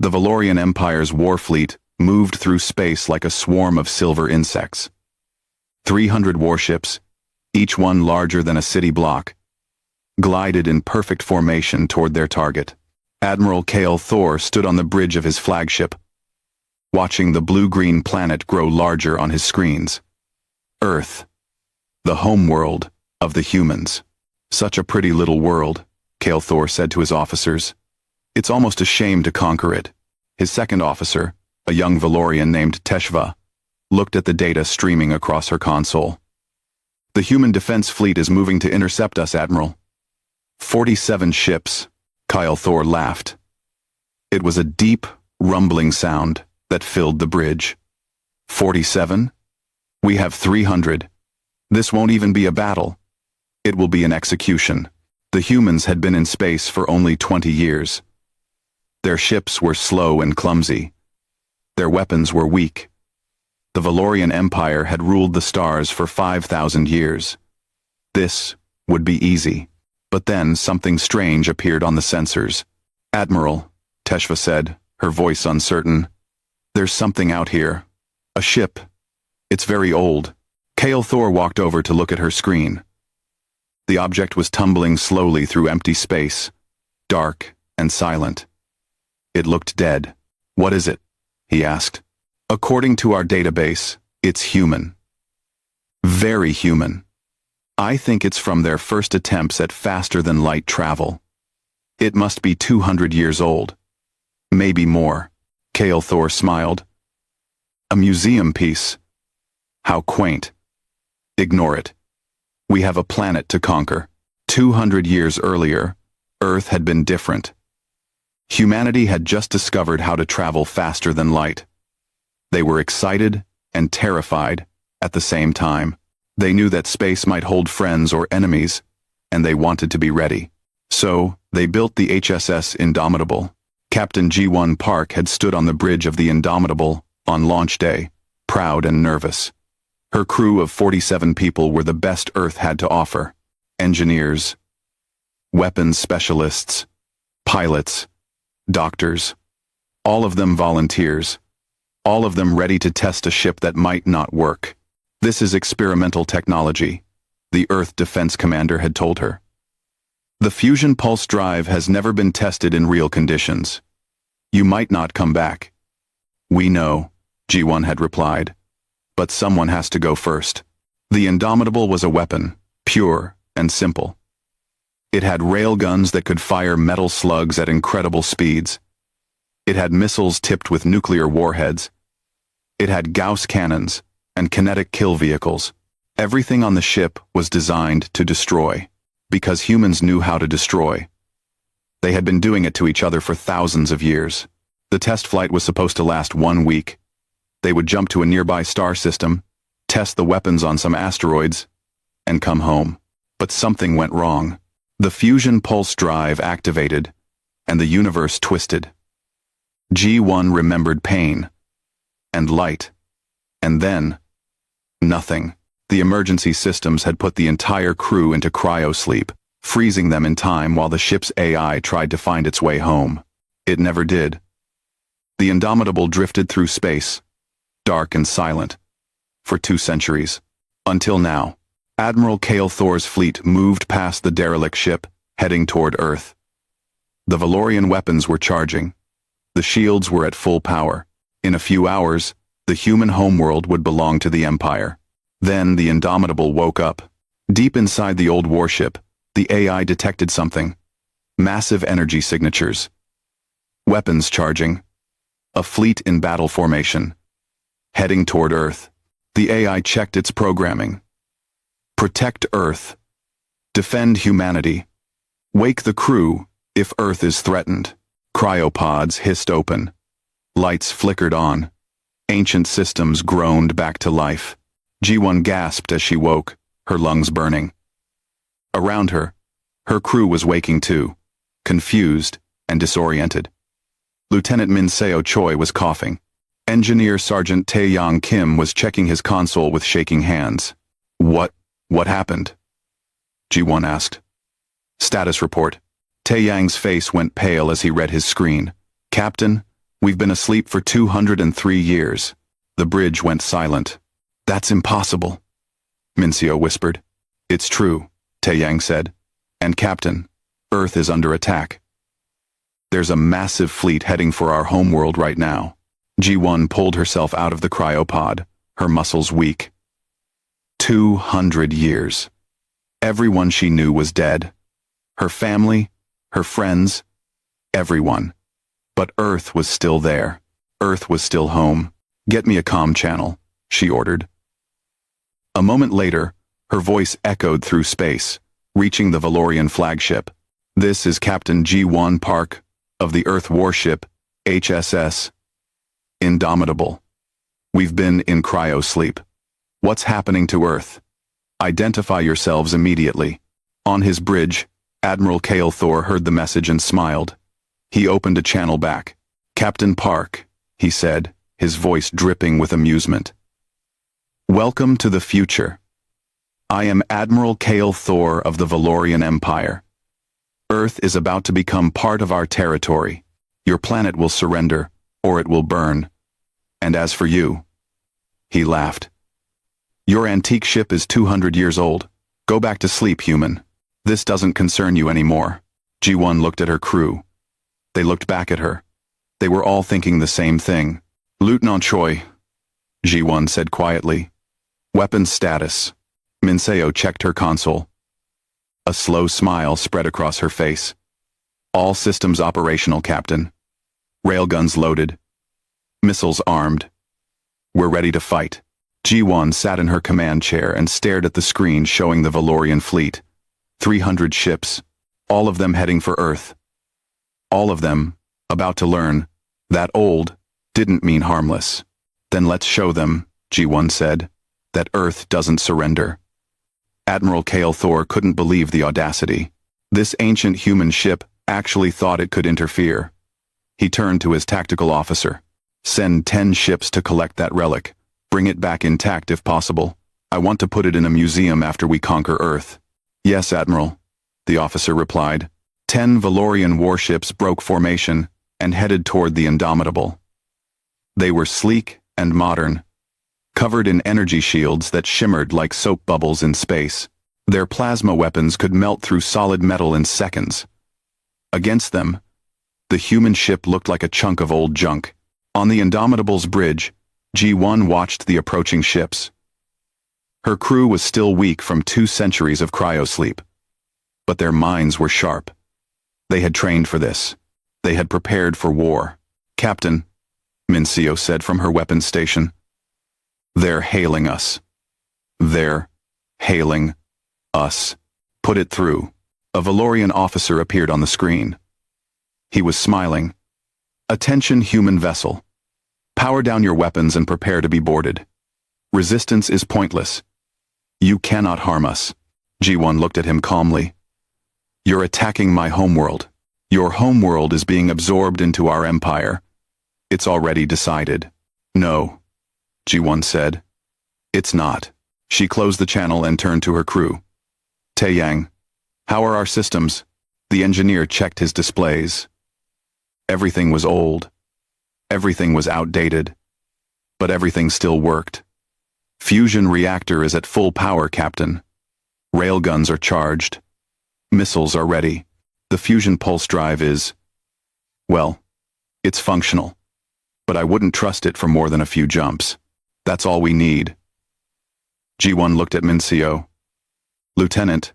The Valorian Empire's war fleet moved through space like a swarm of silver insects. 300 warships, each one larger than a city block, glided in perfect formation toward their target. Admiral Cale Thor stood on the bridge of his flagship, watching the blue-green planet grow larger on his screens. Earth, the home world of the humans. Such a pretty little world, Cale Thor said to his officers. It's almost a shame to conquer it. His second officer, a young Valorian named HFY, looked at the data streaming across her console. The human defense fleet is moving to intercept us, Admiral. 47 ships, Cale Thor laughed. It was a deep, rumbling sound that filled the bridge. 47? We have 300. This won't even be a battle. It will be an execution. The humans had been in space for only 20 years. Their ships were slow and clumsy. Their weapons were weak. The Valorian Empire had ruled the stars for 5,000 years. This would be easy. But then something strange appeared on the sensors. Admiral, HFY said, her voice uncertain. There's something out here. A ship. It's very old. Cale Thor walked over to look at her screen. The object was tumbling slowly through empty space, dark and silent. It looked dead. What is it? He asked. According to our database, it's human. Very human. I think it's from their first attempts at faster-than-light travel. It must be 200 years old. Maybe more. Cale Thor smiled. A museum piece. How quaint. Ignore it. We have a planet to conquer. 200 years earlier, Earth had been different. Humanity had just discovered how to travel faster than light. They were excited and terrified at the same time. They knew that space might hold friends or enemies, and they wanted to be ready. So, they built the HSS Indomitable. Captain G1 Park had stood on the bridge of the Indomitable on launch day, proud and nervous. Her crew of 47 people were the best Earth had to offer. Engineers, weapons specialists, pilots, doctors, all of them volunteers, all of them ready to test a ship that might not work. This is experimental technology, the Earth Defense Commander had told her. The fusion pulse drive has never been tested in real conditions. You might not come back. We know, G1 had replied. But someone has to go first. The Indomitable was a weapon, pure and simple. It had railguns that could fire metal slugs at incredible speeds. It had missiles tipped with nuclear warheads. It had Gauss cannons and kinetic kill vehicles. Everything on the ship was designed to destroy, because humans knew how to destroy. They had been doing it to each other for thousands of years. The test flight was supposed to last 1 week. They would jump to a nearby star system, test the weapons on some asteroids, and come home. But something went wrong. The fusion pulse drive activated, and the universe twisted. G1 remembered pain, and light, and then, nothing. The emergency systems had put the entire crew into cryosleep, freezing them in time while the ship's AI tried to find its way home. It never did. The Indomitable drifted through space, dark and silent, for 2 centuries. Until now, Admiral Cale Thor's fleet moved past the derelict ship, heading toward Earth. The Valorian weapons were charging. The shields were at full power. In a few hours, the human homeworld would belong to the Empire. Then the Indomitable woke up. Deep inside the old warship, the AI detected something. Massive energy signatures. Weapons charging. A fleet in battle formation. Heading toward Earth. The AI checked its programming. Protect Earth. Defend humanity. Wake the crew if Earth is threatened. Cryopods hissed open. Lights flickered on. Ancient systems groaned back to life. G1 gasped as she woke, her lungs burning. Around her, her crew was waking too, confused and disoriented. Lieutenant Min Seo Choi was coughing. Engineer Sergeant Tae-Yang Kim was checking his console with shaking hands. What happened? G1 asked. Status report. Tae-Yang's face went pale as he read his screen. Captain, We've been asleep for 203 years. The bridge went silent. That's impossible, Mincio whispered. It's true, Taeyang said. And Captain, Earth is under attack. There's a massive fleet heading for our homeworld right now. Ji-won pulled herself out of the cryopod, her muscles weak. 200 years. Everyone she knew was dead. Her family, her friends, everyone. But Earth was still there. Earth was still home. Get me a comm channel, she ordered. A moment later, her voice echoed through space, reaching the Valorian flagship. This is Captain Ji-won Park of the Earth warship, HSS Indomitable. We've been in cryo-sleep. What's happening to Earth? Identify yourselves immediately. On his bridge, Admiral Kale Thor heard the message and smiled. He opened a channel back. Captain Park, he said, his voice dripping with amusement. Welcome to the future. I am Admiral Kale Thor of the Valorian Empire. Earth is about to become part of our territory. Your planet will surrender, or it will burn. And as for you, he laughed. Your antique ship is 200 years old. Go back to sleep, human. This doesn't concern you anymore. Ji-won looked at her crew. They looked back at her. They were all thinking the same thing. Lieutenant Choi, Ji-won said quietly. Weapons status. Minseo checked her console. A slow smile spread across her face. All systems operational, Captain. Railguns loaded. Missiles armed. We're ready to fight. Ji-won sat in her command chair and stared at the screen showing the Valorian fleet. 300 ships, all of them heading for Earth. All of them, about to learn, that old didn't mean harmless. Then let's show them, Ji-won said, that Earth doesn't surrender. Admiral Kale Thor couldn't believe the audacity. This ancient human ship actually thought it could interfere. He turned to his tactical officer. Send 10 ships to collect that relic. Bring it back intact if possible. I want to put it in a museum after we conquer Earth. Yes, Admiral, the officer replied. 10 Valorian warships broke formation and headed toward the Indomitable. They were sleek and modern, covered in energy shields that shimmered like soap bubbles in space. Their plasma weapons could melt through solid metal in seconds. Against them, the human ship looked like a chunk of old junk. On the Indomitable's bridge, Ji-won watched the approaching ships. Her crew was still weak from 2 centuries of cryosleep, but their minds were sharp. They had trained for this. They had prepared for war. Captain, Minseo said from her weapons station. They're hailing us. They're hailing us. Put it through. A Valorian officer appeared on the screen. He was smiling. Attention, human vessel. Power down your weapons and prepare to be boarded. Resistance is pointless. You cannot harm us. Ji-won looked at him calmly. You're attacking my homeworld. Your homeworld is being absorbed into our empire. It's already decided. No, Ji-won said. It's not. She closed the channel and turned to her crew. Taeyang, how are our systems? The engineer checked his displays. Everything was old. Everything was outdated. But everything still worked. Fusion reactor is at full power, Captain. Railguns are charged. Missiles are ready. The fusion pulse drive is, well, it's functional. But I wouldn't trust it for more than a few jumps. That's all we need. Ji-won looked at Minseo. Lieutenant,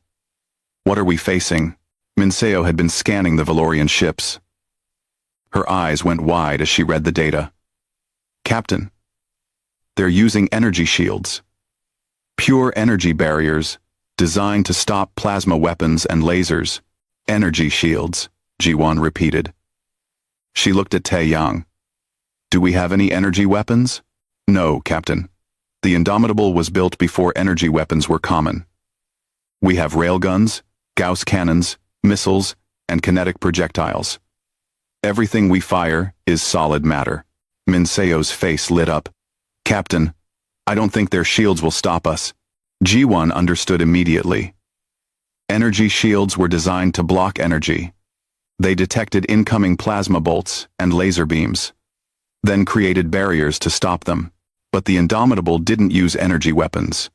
what are we facing? Minseo had been scanning the Valorian ships. Her eyes went wide as she read the data. Captain, they're using energy shields. Pure energy barriers, designed to stop plasma weapons and lasers. Energy shields, Ji-won repeated. She looked at Taeyang. Do we have any energy weapons? No, Captain. The Indomitable was built before energy weapons were common. We have railguns, Gauss cannons, missiles, and kinetic projectiles. Everything we fire is solid matter. Minseo's face lit up. Captain, I don't think their shields will stop us. Ji-won understood immediately. Energy shields were designed to block energy. They detected incoming plasma bolts and laser beams. then created barriers to stop them. But the Indomitable didn't use energy weapons.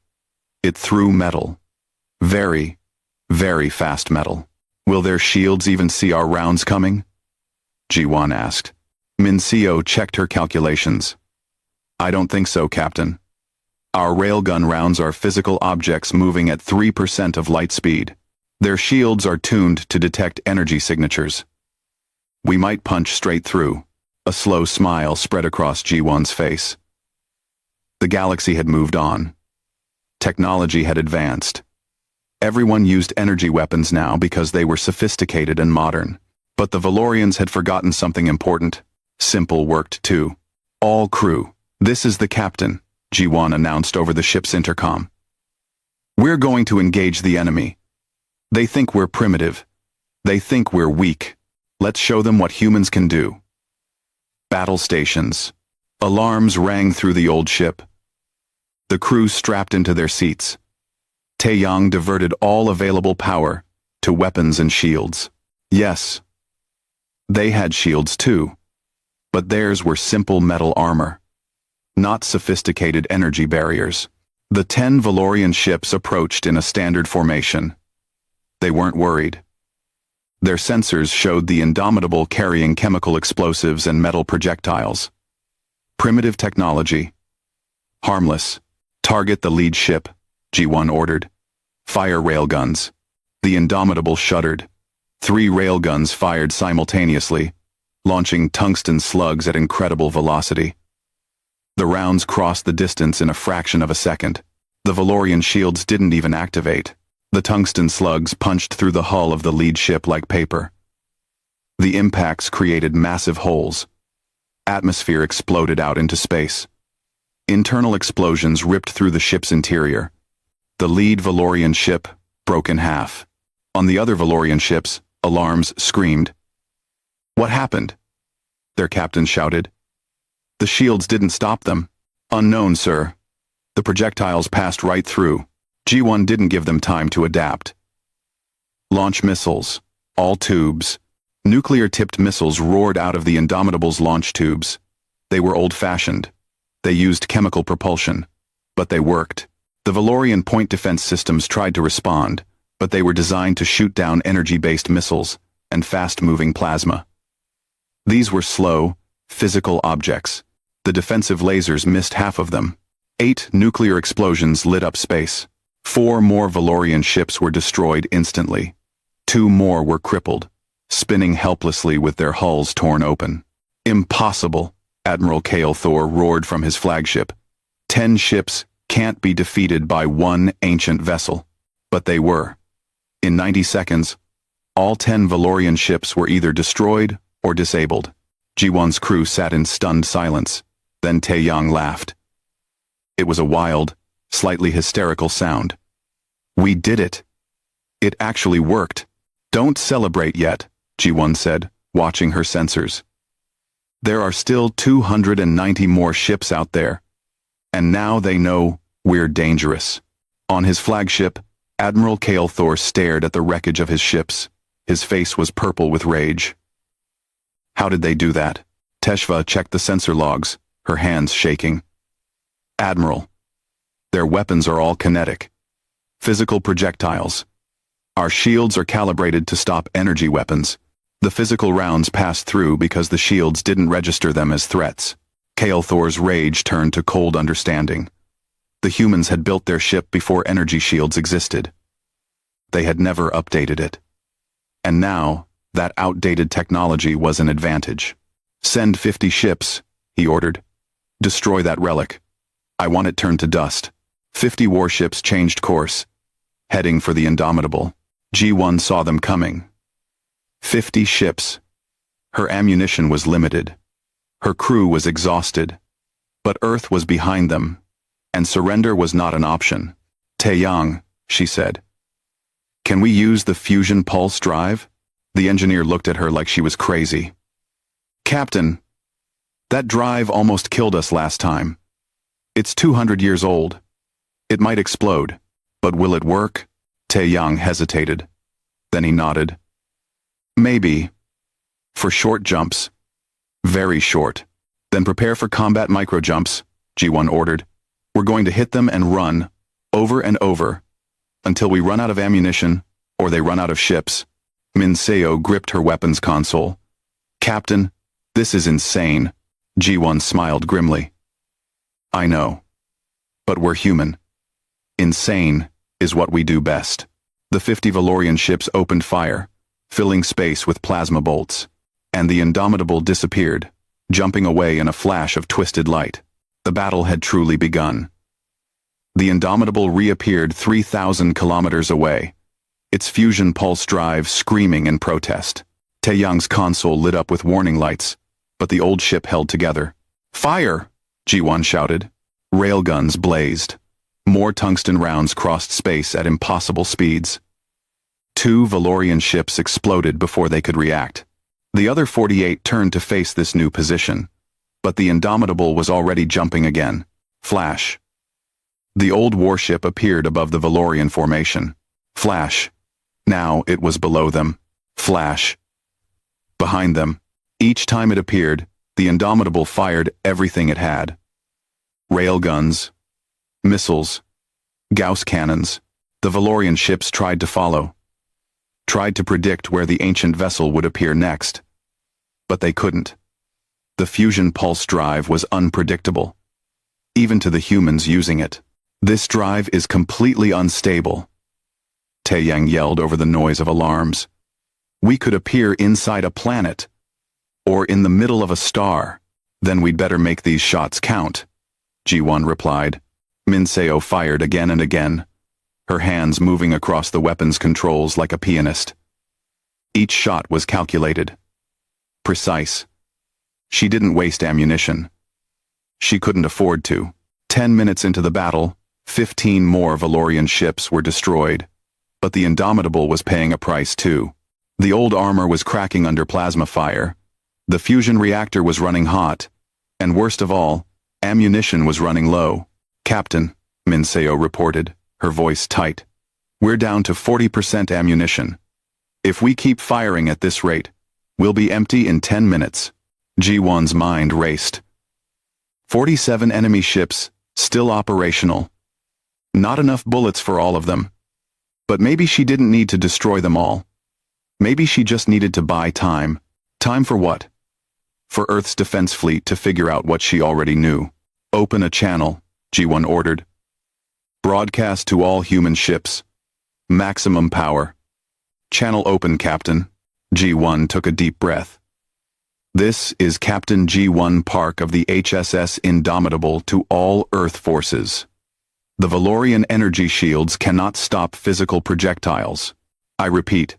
It threw metal. Very, very fast metal. Will their shields even see our rounds coming? Ji-won asked. Min-seo checked her calculations. I don't think so, Captain. Our railgun rounds are physical objects moving at 3% of light speed. Their shields are tuned to detect energy signatures. We might punch straight through. A slow smile spread across Ji-won's face. The galaxy had moved on. Technology had advanced. Everyone used energy weapons now because they were sophisticated and modern. But the Valorians had forgotten something important. Simple worked too. All crew, this is the captain, Ji-won announced over the ship's intercom. We're going to engage the enemy. They think we're primitive. They think we're weak. Let's show them what humans can do. Battle stations. Alarms rang through the old ship. The crew strapped into their seats. Taeyang diverted all available power to weapons and shields. Yes, they had shields too, but theirs were simple metal armor, not sophisticated energy barriers. The 10 Valorian ships approached in a standard formation. They weren't worried. Their sensors showed the Indomitable carrying chemical explosives and metal projectiles. Primitive technology. Harmless. Target the lead ship, Ji-won ordered. Fire railguns. The Indomitable shuddered. 3 railguns fired simultaneously, launching tungsten slugs at incredible velocity. The rounds crossed the distance in a fraction of a second. The Valorian shields didn't even activate. The tungsten slugs punched through the hull of the lead ship like paper. The impacts created massive holes. Atmosphere exploded out into space. Internal explosions ripped through the ship's interior. The lead Valorian ship broke in half. On the other Valorian ships, alarms screamed. What happened? Their captain shouted. The shields didn't stop them. Unknown, sir. The projectiles passed right through. Ji-won didn't give them time to adapt. Launch missiles. All tubes. Nuclear-tipped missiles roared out of the Indomitable's launch tubes. They were old-fashioned. They used chemical propulsion. But they worked. The Valorian point defense systems tried to respond, but they were designed to shoot down energy-based missiles and fast-moving plasma. These were slow, physical objects. The defensive lasers missed half of them. 8 nuclear explosions lit up space. 4 more Valorian ships were destroyed instantly. 2 more were crippled, spinning helplessly with their hulls torn open. Impossible, Admiral Kale Thor roared from his flagship. 10 ships can't be defeated by 1 ancient vessel. But they were. In 90 seconds, all 10 Valorian ships were either destroyed or disabled. Ji-won's crew sat in stunned silence. Then Taeyang laughed. It was a wild, slightly hysterical sound. We did it. It actually worked. Don't celebrate yet, Ji-won said, watching her sensors. There are still 290 more ships out there. And now they know we're dangerous. On his flagship, Admiral Kale Thor stared at the wreckage of his ships. His face was purple with rage. How did they do that? HFY checked the sensor logs, her hands shaking. Admiral, their weapons are all kinetic. Physical projectiles. Our shields are calibrated to stop energy weapons. The physical rounds passed through because the shields didn't register them as threats. Kale Thor's rage turned to cold understanding. The humans had built their ship before energy shields existed. They had never updated it. And now, that outdated technology was an advantage. Send 50 ships, he ordered. Destroy that relic. I want it turned to dust. 50 warships changed course, heading for the Indomitable. Ji-won saw them coming. 50 ships. Her ammunition was limited. Her crew was exhausted. But Earth was behind them, and surrender was not an option. Taeyang, she said. Can we use the fusion pulse drive? The engineer looked at her like she was crazy. Captain, that drive almost killed us last time. It's 200 years old. It might explode, but will it work? Taeyang hesitated. Then he nodded. Maybe. For short jumps. Very short. Then prepare for combat micro-jumps, G1 ordered. We're going to hit them and run, over and over, until we run out of ammunition, or they run out of ships. Minseo gripped her weapons console. Captain, this is insane. G1 smiled grimly. I know. But we're human. Insane is what we do best. The 50 Valorian ships opened fire, filling space with plasma bolts, and the Indomitable disappeared, jumping away in a flash of twisted light. The battle had truly begun. The Indomitable reappeared 3,000 kilometers away, its fusion pulse drive screaming in protest. Taeyang's console lit up with warning lights, but the old ship held together. Fire! G1 shouted. Railguns blazed. More tungsten rounds crossed space at impossible speeds. 2 Valorian ships exploded before they could react. The other 48 turned to face this new position, but the Indomitable was already jumping again. Flash. The old warship appeared above the Valorian formation. Flash. Now it was below them. Flash. Behind them. Each time it appeared, the Indomitable fired everything it had. Railguns, missiles, Gauss cannons. The Valorian ships tried to follow. Tried to predict where the ancient vessel would appear next. But they couldn't. The fusion pulse drive was unpredictable, even to the humans using it. This drive is completely unstable. Taeyang yelled over the noise of alarms. We could appear inside a planet, or in the middle of a star. Then we'd better make these shots count, G1 replied. Minseo fired again and again, her hands moving across the weapons controls like a pianist. Each shot was calculated. Precise. She didn't waste ammunition. She couldn't afford to. 10 minutes into the battle, 15 more Valorian ships were destroyed, but the Indomitable was paying a price too. The old armor was cracking under plasma fire, the fusion reactor was running hot, and worst of all, ammunition was running low. Captain, Minseo reported, her voice tight. We're down to 40% ammunition. If we keep firing at this rate, we'll be empty in 10 minutes. G1's mind raced. 47 enemy ships, still operational. Not enough bullets for all of them. But maybe she didn't need to destroy them all. Maybe she just needed to buy time. Time for what? For Earth's defense fleet to figure out what she already knew. Open a channel, G1 ordered. Broadcast to all human ships. Maximum power. Channel open, Captain. G1 took a deep breath. This is Captain G1 Park of the HSS Indomitable to all Earth forces. The Valorian energy shields cannot stop physical projectiles. I repeat.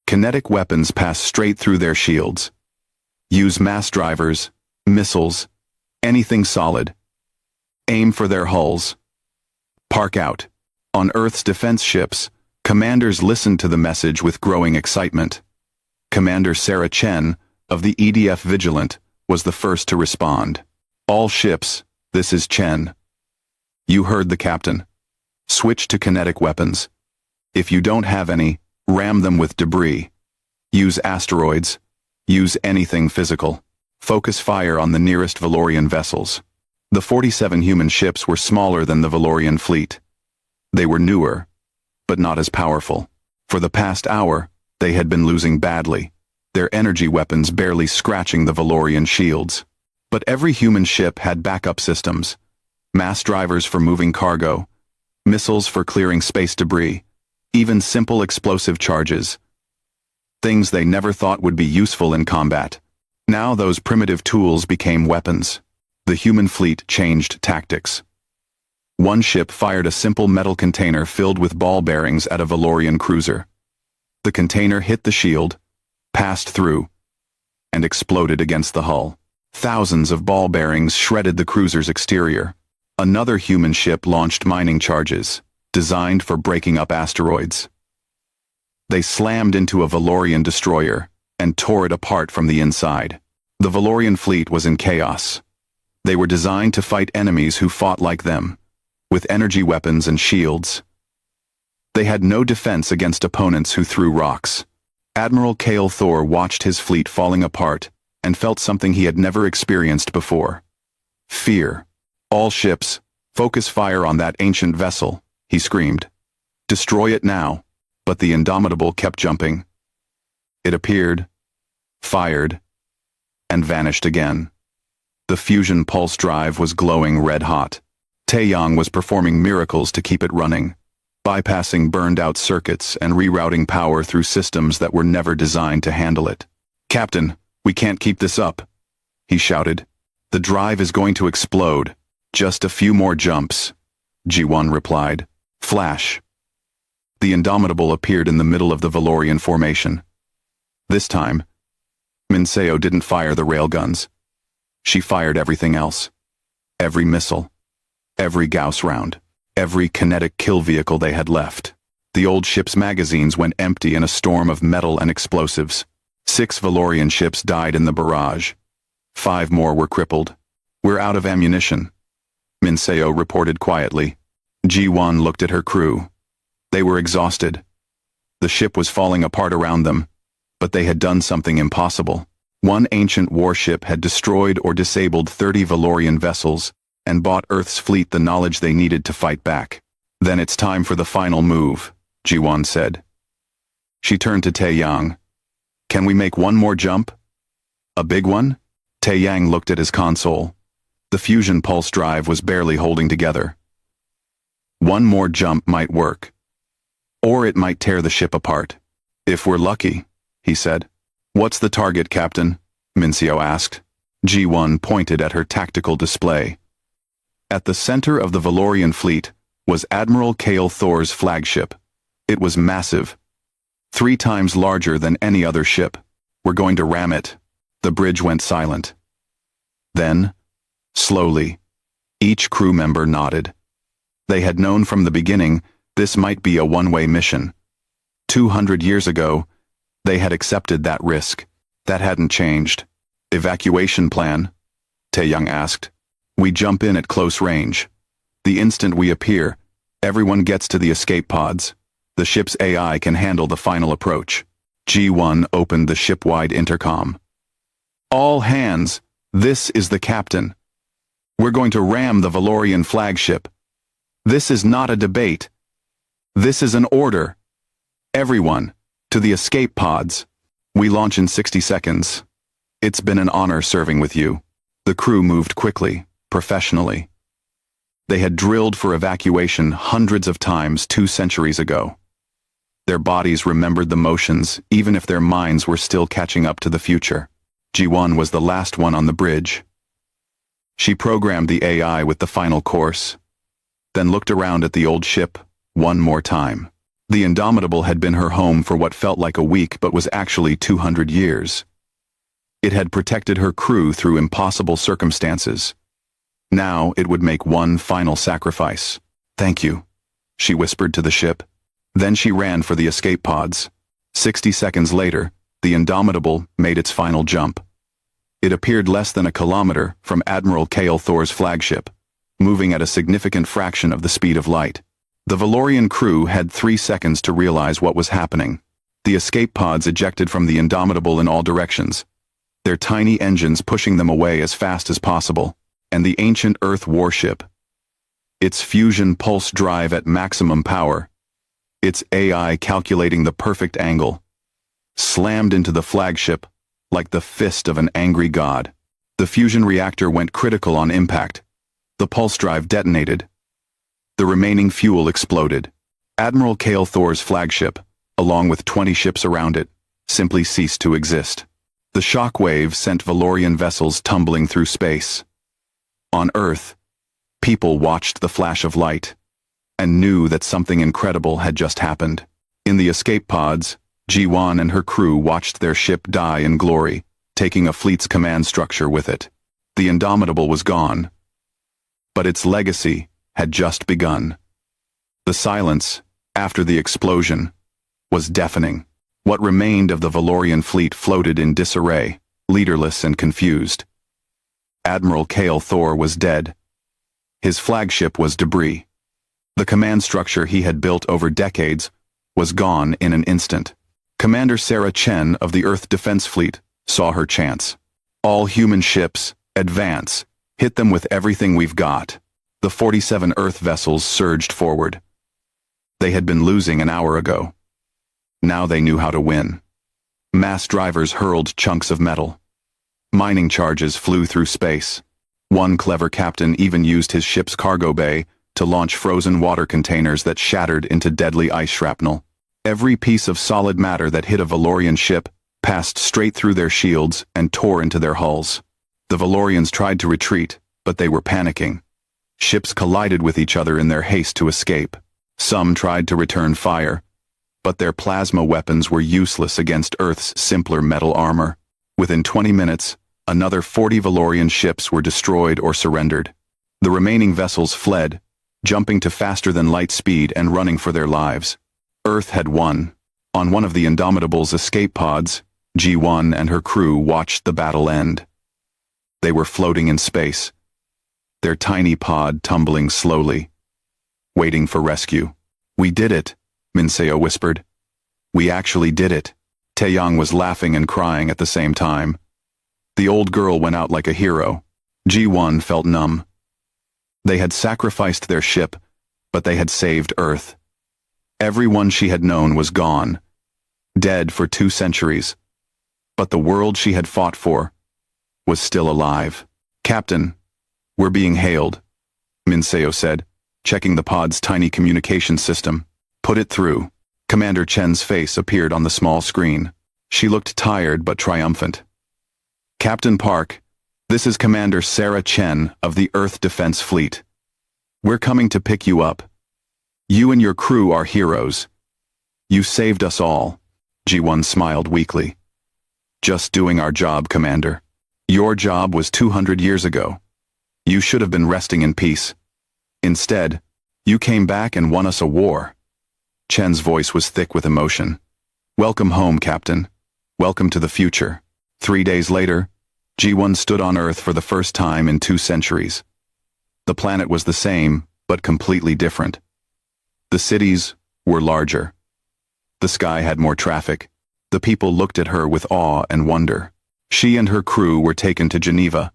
Kinetic weapons pass straight through their shields. Use mass drivers, missiles, anything solid. Aim for their hulls. Park out. On Earth's defense ships, commanders listened to the message with growing excitement. Commander Sarah Chen, of the EDF Vigilant, was the first to respond. All ships, this is Chen. You heard the captain. Switch to kinetic weapons. If you don't have any, ram them with debris. Use asteroids. Use anything physical. Focus fire on the nearest Valorian vessels. The 47 human ships were smaller than the Valorian fleet. They were newer, but not as powerful. For the past hour, they had been losing badly, their energy weapons barely scratching the Valorian shields. But every human ship had backup systems, mass drivers for moving cargo, missiles for clearing space debris, even simple explosive charges. Things they never thought would be useful in combat. Now those primitive tools became weapons. The human fleet changed tactics. One ship fired a simple metal container filled with ball bearings at a Valorian cruiser. The container hit the shield, passed through, and exploded against the hull. Thousands of ball bearings shredded the cruiser's exterior. Another human ship launched mining charges, designed for breaking up asteroids. They slammed into a Valorian destroyer and tore it apart from the inside. The Valorian fleet was in chaos. They were designed to fight enemies who fought like them, with energy weapons and shields. They had no defense against opponents who threw rocks. Admiral Cale Thor watched his fleet falling apart and felt something he had never experienced before. Fear. "All ships, focus fire on that ancient vessel," he screamed. "Destroy it now." But the Indomitable kept jumping. It appeared, fired, and vanished again. The fusion pulse drive was glowing red-hot. Taeyang was performing miracles to keep it running, bypassing burned-out circuits and rerouting power through systems that were never designed to handle it. "Captain, we can't keep this up," he shouted. "The drive is going to explode." "Just a few more jumps," Ji-won replied. Flash. The Indomitable appeared in the middle of the Valorian formation. This time, Minseo didn't fire the railguns. She fired everything else. Every missile. Every Gauss round. Every kinetic kill vehicle they had left. The old ship's magazines went empty in a storm of metal and explosives. 6 Valorian ships died in the barrage. 5 more were crippled. "We're out of ammunition," Minseo reported quietly. Ji-won looked at her crew. They were exhausted. The ship was falling apart around them, but they had done something impossible. One ancient warship had destroyed or disabled 30 Valorian vessels and bought Earth's fleet the knowledge they needed to fight back. "Then it's time for the final move," Ji-won said. She turned to Taeyang. "Can we make one more jump?" "A big one?" Taeyang looked at his console. The fusion pulse drive was barely holding together. "One more jump might work. Or it might tear the ship apart. If we're lucky," he said. "What's the target, Captain?" Minseo asked. Ji-won pointed at her tactical display. At the center of the Valorian fleet was Admiral Kael Thor's flagship. It was massive, 3 times larger than any other ship. "We're going to ram it." The bridge went silent. Then, slowly, each crew member nodded. They had known from the beginning this might be a one-way mission. 200 years ago, they had accepted that risk. That hadn't changed. "Evacuation plan?" Taeyang asked. "We jump in at close range. The instant we appear, everyone gets to the escape pods. The ship's AI can handle the final approach." Ji-won opened the ship-wide intercom. "All hands, this is the captain. We're going to ram the Valorian flagship. This is not a debate. This is an order. Everyone, to the escape pods. We launch in 60 seconds. It's been an honor serving with you." The crew moved quickly, professionally. They had drilled for evacuation hundreds of times 2 centuries ago. Their bodies remembered the motions, even if their minds were still catching up to the future. Ji-won was the last one on the bridge. She programmed the AI with the final course, then looked around at the old ship one more time. The Indomitable had been her home for what felt like a week but was actually 200 years. It had protected her crew through impossible circumstances. Now it would make one final sacrifice. "Thank you," she whispered to the ship. Then she ran for the escape pods. 60 seconds later, the Indomitable made its final jump. It appeared less than a kilometer from Admiral Kael Thor's flagship, moving at a significant fraction of the speed of light. The Valorian crew had 3 seconds to realize what was happening. The escape pods ejected from the Indomitable in all directions, their tiny engines pushing them away as fast as possible, and the ancient Earth warship, its fusion pulse drive at maximum power, its AI calculating the perfect angle, slammed into the flagship like the fist of an angry god. The fusion reactor went critical on impact. The pulse drive detonated. The remaining fuel exploded. Admiral Kael Thor's flagship, along with 20 ships around it, simply ceased to exist. The shock wave sent Valorian vessels tumbling through space. On Earth, people watched the flash of light and knew that something incredible had just happened. In the escape pods, Ji-won and her crew watched their ship die in glory, taking a fleet's command structure with it. The Indomitable was gone, but its legacy had just begun. The silence, after the explosion, was deafening. What remained of the Valorian fleet floated in disarray, leaderless and confused. Admiral Kael Thor was dead. His flagship was debris. The command structure he had built over decades was gone in an instant. Commander Sarah Chen of the Earth Defense Fleet saw her chance. All human ships, advance. Hit them with everything we've got. The 47 Earth vessels surged forward. They had been losing an hour ago. Now they knew how to win. Mass drivers hurled chunks of metal. Mining charges flew through space. One clever captain even used his ship's cargo bay to launch frozen water containers that shattered into deadly ice shrapnel. Every piece of solid matter that hit a Valorian ship passed straight through their shields and tore into their hulls. The Valorians tried to retreat, but they were panicking. Ships collided with each other in their haste to escape. Some tried to return fire, but their plasma weapons were useless against Earth's simpler metal armor. Within 20 minutes, another 40 Valorian ships were destroyed or surrendered. The remaining vessels fled, jumping to faster-than-light speed and running for their lives. Earth had won. On one of the Indomitable's escape pods, G1 and her crew watched the battle end. They were floating in space, their tiny pod tumbling slowly, waiting for rescue. "We did it," Minseo whispered. "We actually did it." Taeyang was laughing and crying at the same time. The old girl went out like a hero. G1 felt numb. They had sacrificed their ship, but they had saved Earth. Everyone she had known was gone, dead for 2 centuries. But the world she had fought for was still alive. "Captain, we're being hailed," Minseo said, checking the pod's tiny communication system. "Put it through." Commander Chen's face appeared on the small screen. She looked tired but triumphant. "Captain Park, this is Commander Sarah Chen of the Earth Defense Fleet. We're coming to pick you up. You and your crew are heroes. You saved us all." G1 smiled weakly. "Just doing our job, Commander. Your job was 200 years ago. You should have been resting in peace. Instead, you came back and won us a war." Chen's voice was thick with emotion. "Welcome home, Captain. Welcome to the future." 3 days later, G1 stood on Earth for the first time in 2 centuries. The planet was the same, but completely different. The cities were larger. The sky had more traffic. The people looked at her with awe and wonder. She and her crew were taken to Geneva,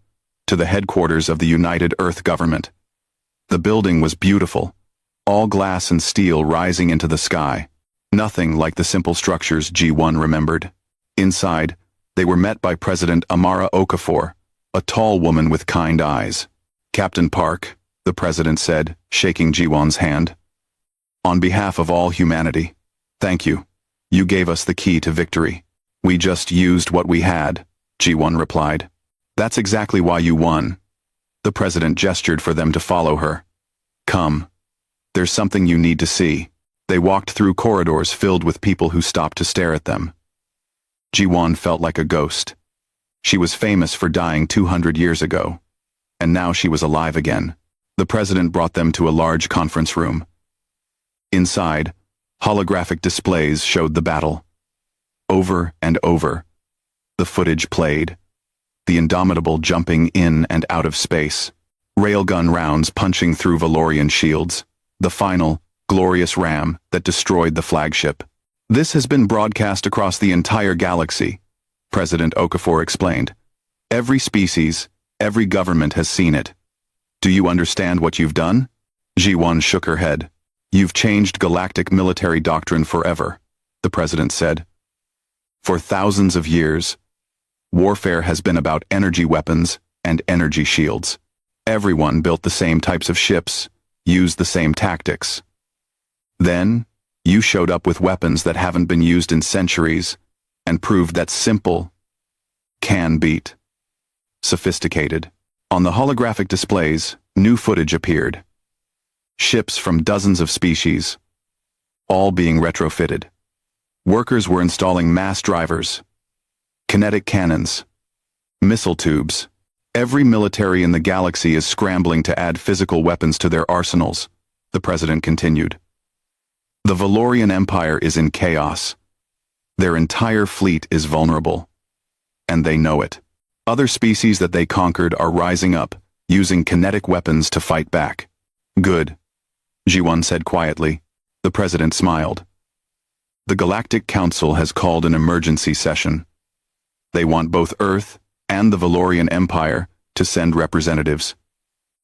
to the headquarters of the United Earth Government. The building was beautiful, all glass and steel rising into the sky, nothing like the simple structures G1 remembered. Inside, they were met by President Amara Okafor, a tall woman with kind eyes. "Captain Park," the president said, shaking G1's hand. "On behalf of all humanity, thank you. You gave us the key to victory." "We just used what we had," G1 replied. "That's exactly why you won." The president gestured for them to follow her. "Come. There's something you need to see." They walked through corridors filled with people who stopped to stare at them. Ji-won felt like a ghost. She was famous for dying 200 years ago, and now she was alive again. The president brought them to a large conference room. Inside, holographic displays showed the battle. Over and over, the footage played. The Indomitable jumping in and out of space. Railgun rounds punching through Valorian shields. The final, glorious ram that destroyed the flagship. "This has been broadcast across the entire galaxy," President Okafor explained. "Every species, every government has seen it. Do you understand what you've done?" Ji-won shook her head. "You've changed galactic military doctrine forever," the president said. "For thousands of years, warfare has been about energy weapons and energy shields. Everyone built the same types of ships, used the same tactics. Then, you showed up with weapons that haven't been used in centuries and proved that simple can beat sophisticated." On the holographic displays, new footage appeared. Ships from dozens of species, all being retrofitted. Workers were installing mass drivers, kinetic cannons, missile tubes. Every military in the galaxy is scrambling to add physical weapons to their arsenals, the president continued. The Valorian Empire is in chaos. Their entire fleet is vulnerable, and they know it. Other species that they conquered are rising up, using kinetic weapons to fight back. "Good," Ji-won said quietly. The president smiled. "The Galactic Council has called an emergency session. They want both Earth and the Valorian Empire to send representatives.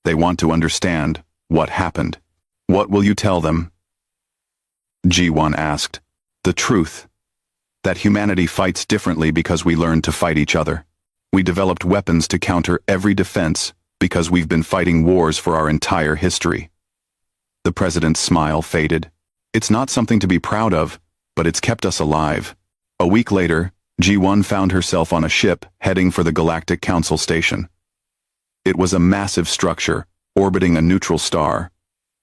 They want to understand what happened. What will you tell them? G1 asked. The truth. That humanity fights differently because we learned to fight each other. We developed weapons to counter every defense because we've been fighting wars for our entire history. The president's smile faded. It's not something to be proud of, but it's kept us alive. A week later, G1 found herself on a ship heading for the Galactic Council station. It was a massive structure, orbiting a neutral star,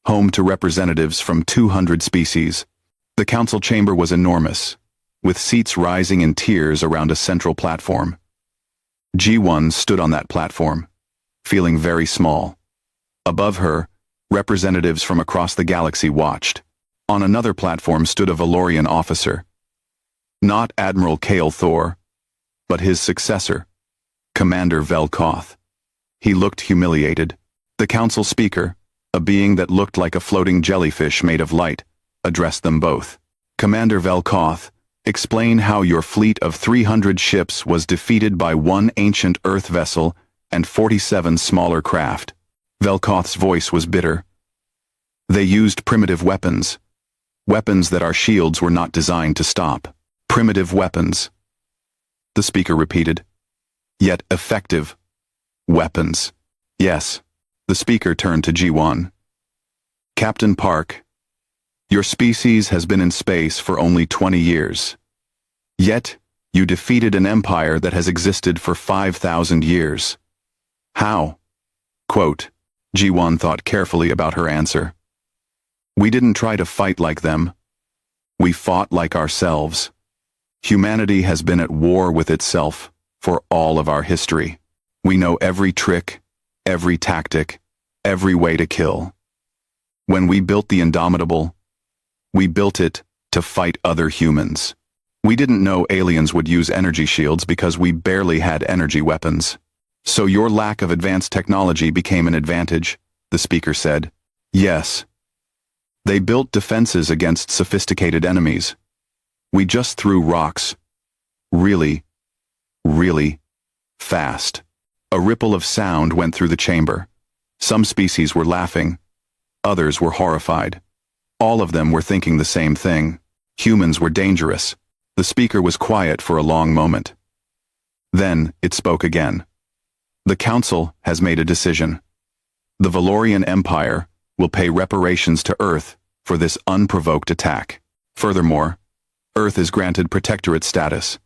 home to representatives from 200 species. The council chamber was enormous, with seats rising in tiers around a central platform. G1 stood on that platform, feeling very small. Above her, representatives from across the galaxy watched. On another platform stood a Valorian officer. Not Admiral Kale Thor, but his successor, Commander Velkoth. He looked humiliated. The council speaker, a being that looked like a floating jellyfish made of light, addressed them both. Commander Velkoth, explain how your fleet of 300 ships was defeated by one ancient Earth vessel and 47 smaller craft. Velkoth's voice was bitter. They used primitive weapons. Weapons that our shields were not designed to stop. Primitive weapons. The speaker repeated. Yet effective weapons. Yes. The speaker turned to G1. Captain Park, your species has been in space for only 20 years. Yet, you defeated an empire that has existed for 5,000 years. How? Quote, G1 thought carefully about her answer. We didn't try to fight like them. We fought like ourselves. Humanity has been at war with itself for all of our history. We know every trick, every tactic, every way to kill. When we built the Indomitable, we built it to fight other humans. We didn't know aliens would use energy shields because we barely had energy weapons. So your lack of advanced technology became an advantage, the speaker said. Yes. They built defenses against sophisticated enemies. We just threw rocks. Really, really fast. A ripple of sound went through the chamber. Some species were laughing. Others were horrified. All of them were thinking the same thing. Humans were dangerous. The speaker was quiet for a long moment. Then it spoke again. The Council has made a decision. The Valorian Empire will pay reparations to Earth for this unprovoked attack. Furthermore, Earth is granted protectorate status.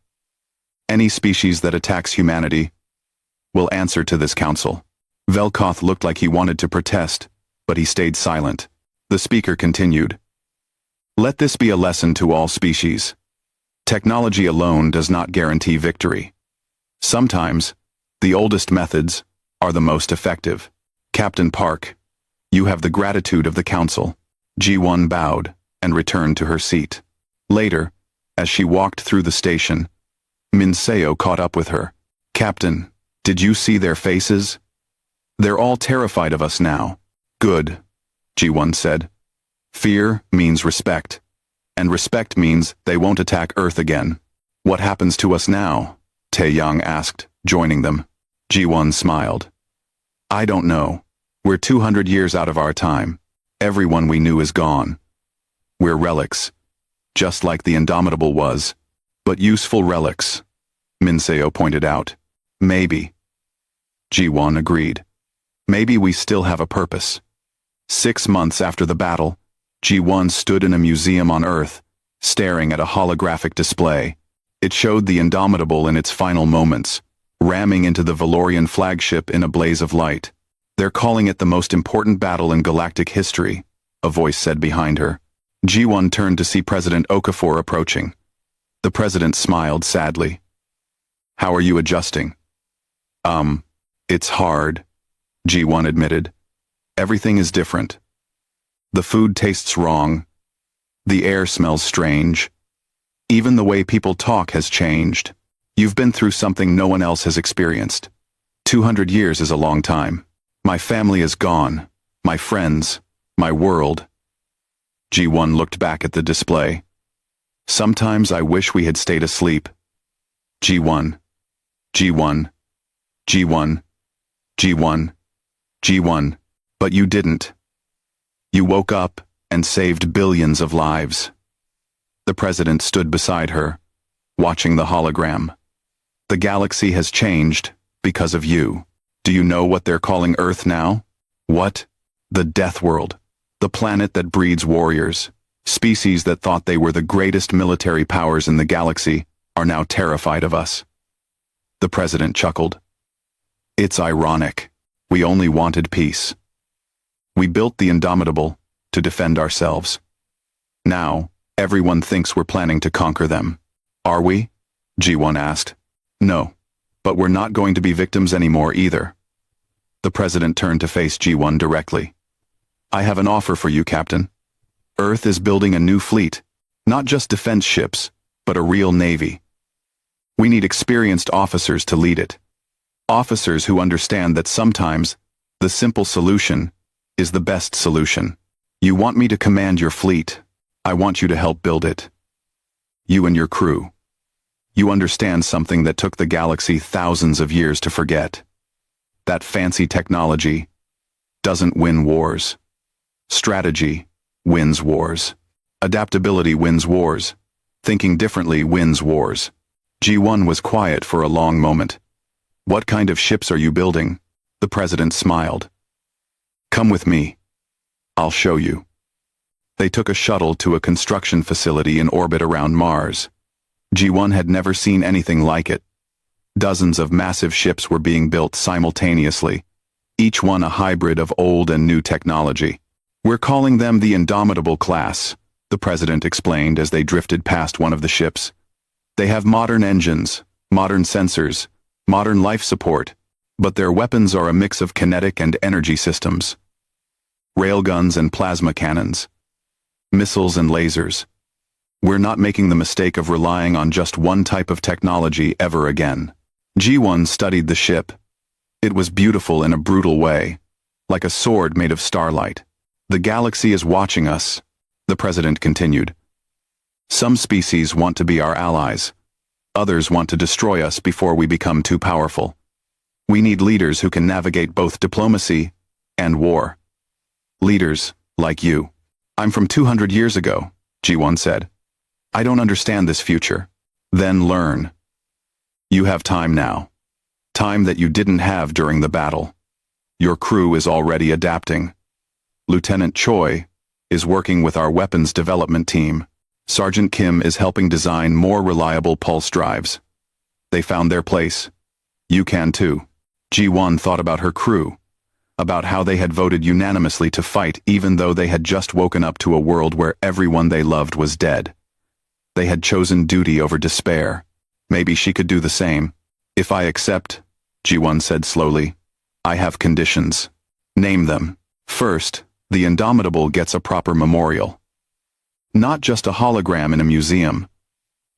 Any species that attacks humanity will answer to this council. Velkoth looked like he wanted to protest, but he stayed silent. The speaker continued. Let this be a lesson to all species. Technology alone does not guarantee victory. Sometimes, the oldest methods are the most effective. Captain Park, you have the gratitude of the council. G1 bowed and returned to her seat. Later, as she walked through the station, Minseo caught up with her. Captain, did you see their faces? They're all terrified of us now. Good, G1 said. Fear means respect, and respect means they won't attack Earth again. What happens to us now? Taeyang asked, joining them. G1 smiled. I don't know. We're 200 years out of our time. Everyone we knew is gone. We're relics, just like the Indomitable was, but useful relics, Minseo pointed out. Maybe. G1 agreed. Maybe we still have a purpose. 6 months after the battle, G1 stood in a museum on Earth, staring at a holographic display. It showed the Indomitable in its final moments, ramming into the Valorian flagship in a blaze of light. They're calling it the most important battle in galactic history, a voice said behind her. G1 turned to see President Okafor approaching. The president smiled sadly. How are you adjusting? It's hard, G1 admitted. Everything is different. The food tastes wrong. The air smells strange. Even the way people talk has changed. You've been through something no one else has experienced. 200 years is a long time. My family is gone. My friends. My world. G1 looked back at the display. Sometimes I wish we had stayed asleep. G1. G1, G1, G1. But you didn't. You woke up and saved billions of lives. The president stood beside her, watching the hologram. The galaxy has changed because of you. Do you know what they're calling Earth now? What? The Death World. The planet that breeds warriors. Species that thought they were the greatest military powers in the galaxy are now terrified of us. The president chuckled. It's ironic. We only wanted peace. We built the Indomitable to defend ourselves. Now, everyone thinks we're planning to conquer them. Are we? G1 asked. No, but we're not going to be victims anymore either. The president turned to face G1 directly. I have an offer for you, Captain. Earth is building a new fleet, not just defense ships, but a real navy. We need experienced officers to lead it. Officers who understand that sometimes the simple solution is the best solution. You want me to command your fleet. I want you to help build it. You and your crew. You understand something that took the galaxy thousands of years to forget. That fancy technology doesn't win wars. Strategy wins wars. Adaptability wins wars. Thinking differently wins wars. G1 was quiet for a long moment. What kind of ships are you building? The president smiled. Come with me. I'll show you. They took a shuttle to a construction facility in orbit around Mars. G1 had never seen anything like it. Dozens of massive ships were being built simultaneously, each one a hybrid of old and new technology. We're calling them the Indomitable class, the president explained as they drifted past one of the ships. They have modern engines, modern sensors, modern life support, but their weapons are a mix of kinetic and energy systems. Railguns and plasma cannons. Missiles and lasers. We're not making the mistake of relying on just one type of technology ever again. G1 studied the ship. It was beautiful in a brutal way, like a sword made of starlight. The galaxy is watching us, the president continued. Some species want to be our allies. Others want to destroy us before we become too powerful. We need leaders who can navigate both diplomacy and war. Leaders like you. I'm from 200 years ago, G1 said. I don't understand this future. Then learn. You have time now. Time that you didn't have during the battle. Your crew is already adapting. Lieutenant Choi is working with our weapons development team. Sergeant Kim is helping design more reliable pulse drives. They found their place. You can too. G1 thought about her crew, about how they had voted unanimously to fight even though they had just woken up to a world where everyone they loved was dead. They had chosen duty over despair. Maybe she could do the same. If I accept, G1 said slowly, I have conditions. Name them. First, the Indomitable gets a proper memorial. Not just a hologram in a museum.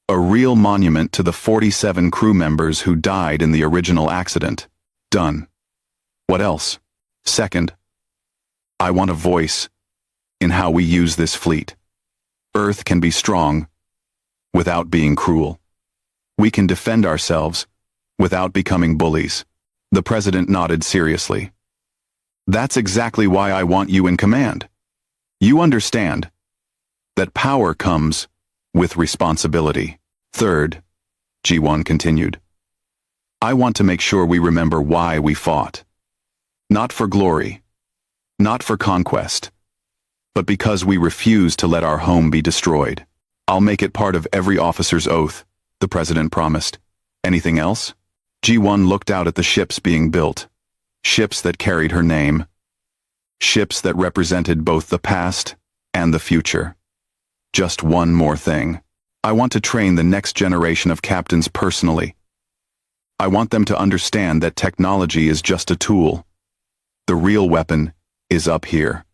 A real monument to the 47 crew members who died in the original accident. Done. What else? Second, I want a voice in how we use this fleet. Earth can be strong without being cruel. We can defend ourselves without becoming bullies. The president nodded seriously. That's exactly why I want you in command. You understand that power comes with responsibility. Third, G1 continued, I want to make sure we remember why we fought. Not for glory, not for conquest, but because we refuse to let our home be destroyed. I'll make it part of every officer's oath, the president promised. Anything else? G1 looked out at the ships being built. Ships that carried her name. Ships that represented both the past and the future. Just one more thing. I want to train the next generation of captains personally. I want them to understand that technology is just a tool. The real weapon is up here.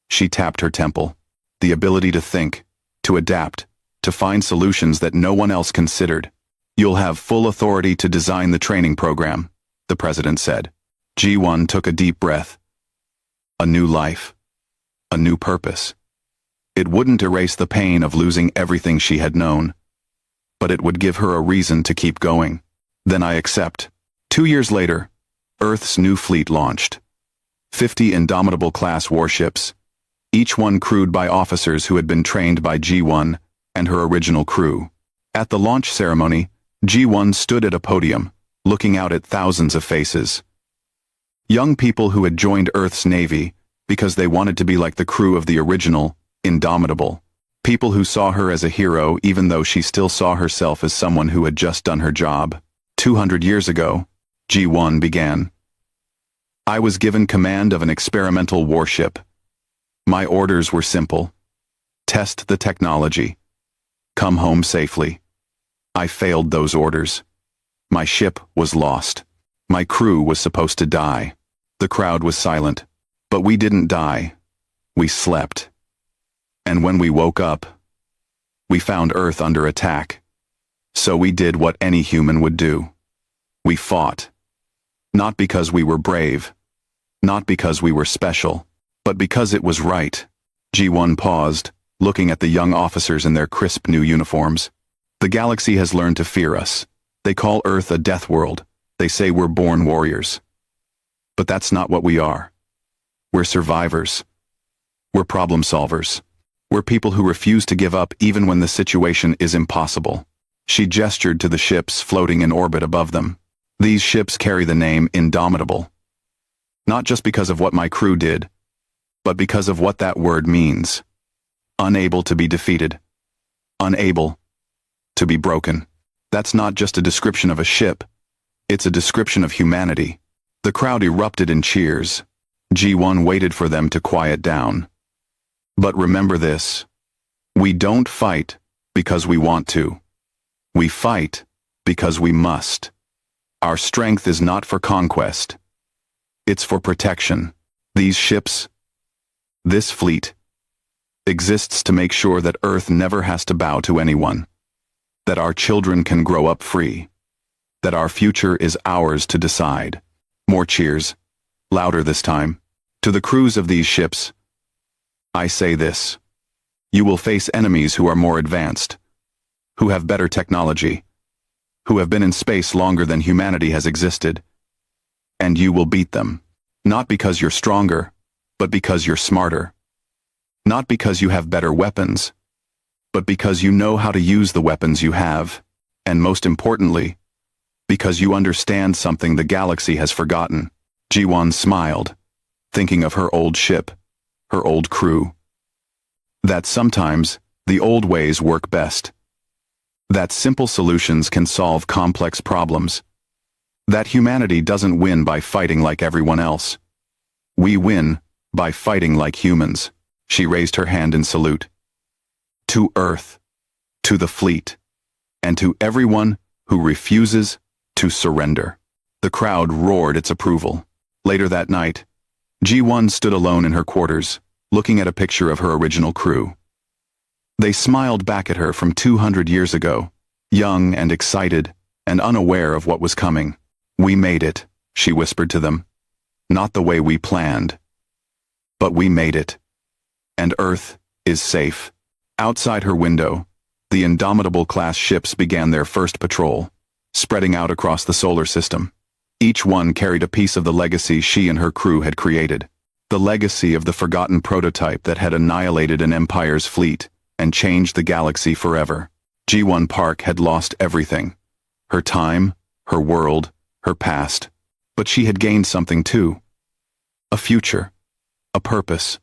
She tapped her temple. The ability to think, to adapt, to find solutions that no one else considered. You'll have full authority to design the training program, the president said. G1 took a deep breath. A new life. A new purpose. It wouldn't erase the pain of losing everything she had known, but it would give her a reason to keep going. Then I accept. 2 years later, Earth's new fleet launched. 50 Indomitable-class warships, each one crewed by officers who had been trained by G1 and her original crew. At the launch ceremony, G1 stood at a podium, looking out at thousands of faces. Young people who had joined Earth's Navy because they wanted to be like the crew of the original, Indomitable. People who saw her as a hero even though she still saw herself as someone who had just done her job. 200 years ago, G1 began. I was given command of an experimental warship. My orders were simple. Test the technology. Come home safely. I failed those orders. My ship was lost. My crew was supposed to die. The crowd was silent. But we didn't die. We slept. And when we woke up, we found Earth under attack. So we did what any human would do. We fought. Not because we were brave. Not because we were special. But because it was right. G1 paused, looking at the young officers in their crisp new uniforms. The galaxy has learned to fear us. They call Earth a death world. They say we're born warriors. But that's not what we are. We're survivors. We're problem solvers. We're people who refuse to give up even when the situation is impossible. She gestured to the ships floating in orbit above them. These ships carry the name Indomitable. Not just because of what my crew did, but because of what that word means. Unable to be defeated. Unable to be broken. That's not just a description of a ship. It's a description of humanity. The crowd erupted in cheers. G1 waited for them to quiet down. But remember this. We don't fight because we want to. We fight because we must. Our strength is not for conquest. It's for protection. These ships, this fleet, exists to make sure that Earth never has to bow to anyone. That our children can grow up free. That our future is ours to decide. More cheers, louder this time. To the crews of these ships, I say this. You will face enemies who are more advanced, who have better technology, who have been in space longer than humanity has existed, and you will beat them. Not because you're stronger, but because you're smarter. Not because you have better weapons, but because you know how to use the weapons you have, and most importantly, because you understand something the galaxy has forgotten. G1 smiled, thinking of her old ship, her old crew. That sometimes, the old ways work best. That simple solutions can solve complex problems. That humanity doesn't win by fighting like everyone else. We win by fighting like humans. She raised her hand in salute. To Earth, to the fleet, and to everyone who refuses to surrender. The crowd roared its approval. Later that night, G1 stood alone in her quarters, looking at a picture of her original crew. They smiled back at her from 200 years ago, young and excited and unaware of what was coming. We made it, she whispered to them. Not the way we planned. But we made it. And Earth is safe. Outside her window, the Indomitable-class ships began their first patrol, spreading out across the solar system. Each one carried a piece of the legacy she and her crew had created. The legacy of the forgotten prototype that had annihilated an empire's fleet and changed the galaxy forever. G1 Park had lost everything. Her time, her world, her past. But she had gained something too. A future. A purpose.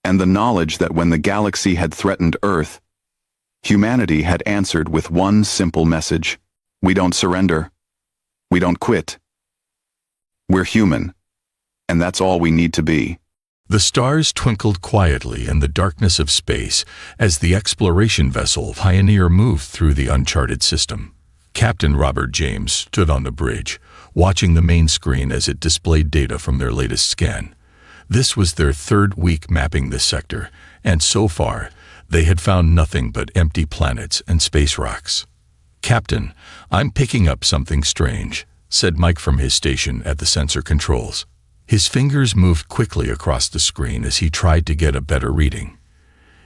And the knowledge that when the galaxy had threatened Earth, humanity had answered with one simple message. We don't surrender. We don't quit. We're human. And that's all we need to be. The stars twinkled quietly in the darkness of space as the exploration vessel Pioneer moved through the uncharted system. Captain Robert James stood on the bridge, watching the main screen as it displayed data from their latest scan. This was their third week mapping this sector, and so far, they had found nothing but empty planets and space rocks. "Captain, I'm picking up something strange," said Mike from his station at the sensor controls. His fingers moved quickly across the screen as he tried to get a better reading.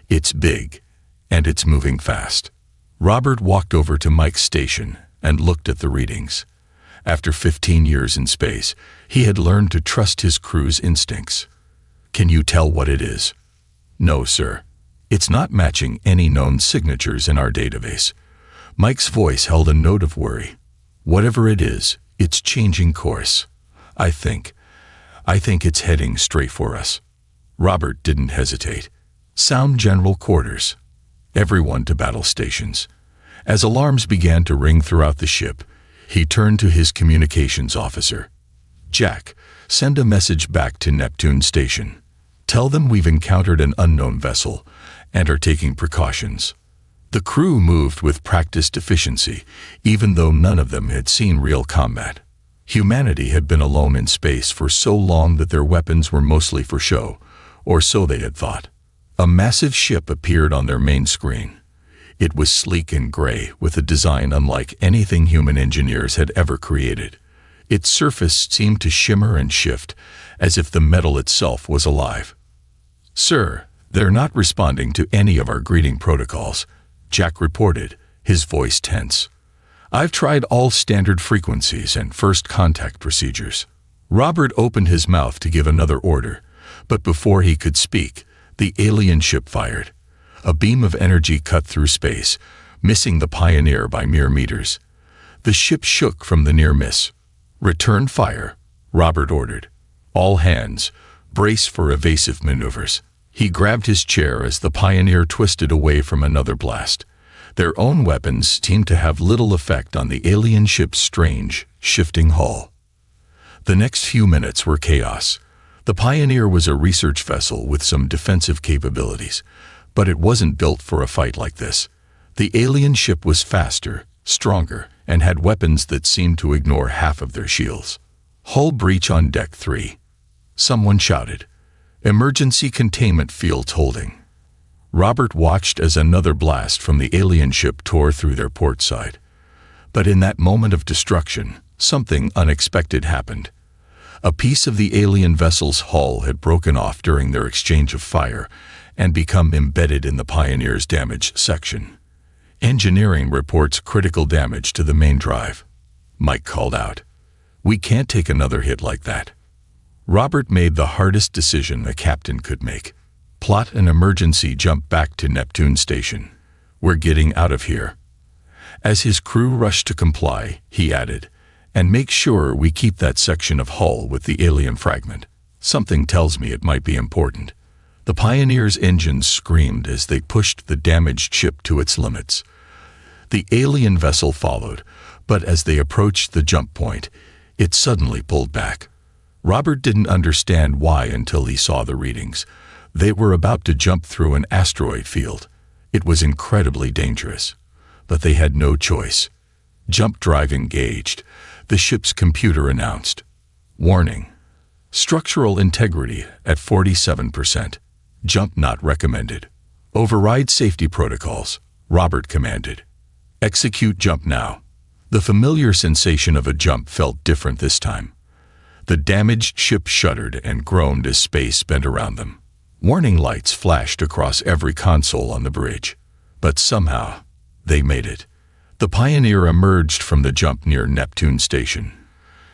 "It's big, and it's moving fast." Robert walked over to Mike's station and looked at the readings. After 15 years in space, he had learned to trust his crew's instincts. "Can you tell what it is?" "No, sir. It's not matching any known signatures in our database." Mike's voice held a note of worry. "Whatever it is, it's changing course. I think it's heading straight for us." Robert didn't hesitate. "Sound general quarters. Everyone to battle stations." As alarms began to ring throughout the ship, he turned to his communications officer. "Jack, send a message back to Neptune Station. Tell them we've encountered an unknown vessel and are taking precautions." The crew moved with practiced efficiency, even though none of them had seen real combat. Humanity had been alone in space for so long that their weapons were mostly for show, or so they had thought. A massive ship appeared on their main screen. It was sleek and gray, with a design unlike anything human engineers had ever created. Its surface seemed to shimmer and shift, as if the metal itself was alive. "Sir, they're not responding to any of our greeting protocols," Jack reported, his voice tense. "I've tried all standard frequencies and first contact procedures." Robert opened his mouth to give another order, but before he could speak, the alien ship fired. A beam of energy cut through space, missing the Pioneer by mere meters. The ship shook from the near miss. "Return fire," Robert ordered. "All hands, brace for evasive maneuvers." He grabbed his chair as the Pioneer twisted away from another blast. Their own weapons seemed to have little effect on the alien ship's strange, shifting hull. The next few minutes were chaos. The Pioneer was a research vessel with some defensive capabilities, but it wasn't built for a fight like this. The alien ship was faster, stronger, and had weapons that seemed to ignore half of their shields. "Hull breach on Deck 3. Someone shouted. "Emergency containment fields holding." Robert watched as another blast from the alien ship tore through their port side. But in that moment of destruction, something unexpected happened. A piece of the alien vessel's hull had broken off during their exchange of fire and become embedded in the Pioneer's damaged section. "Engineering reports critical damage to the main drive," Mike called out. "We can't take another hit like that." Robert made the hardest decision a captain could make. "Plot an emergency jump back to Neptune Station. We're getting out of here." As his crew rushed to comply, he added, "And make sure we keep that section of hull with the alien fragment. Something tells me it might be important." The Pioneer's engines screamed as they pushed the damaged ship to its limits. The alien vessel followed, but as they approached the jump point, it suddenly pulled back. Robert didn't understand why until he saw the readings. They were about to jump through an asteroid field. It was incredibly dangerous. But they had no choice. "Jump drive engaged," the ship's computer announced. "Warning. Structural integrity at 47%. Jump not recommended. Override safety protocols," Robert commanded. "Execute jump now." The familiar sensation of a jump felt different this time. The damaged ship shuddered and groaned as space bent around them. Warning lights flashed across every console on the bridge. But somehow, they made it. The Pioneer emerged from the jump near Neptune Station.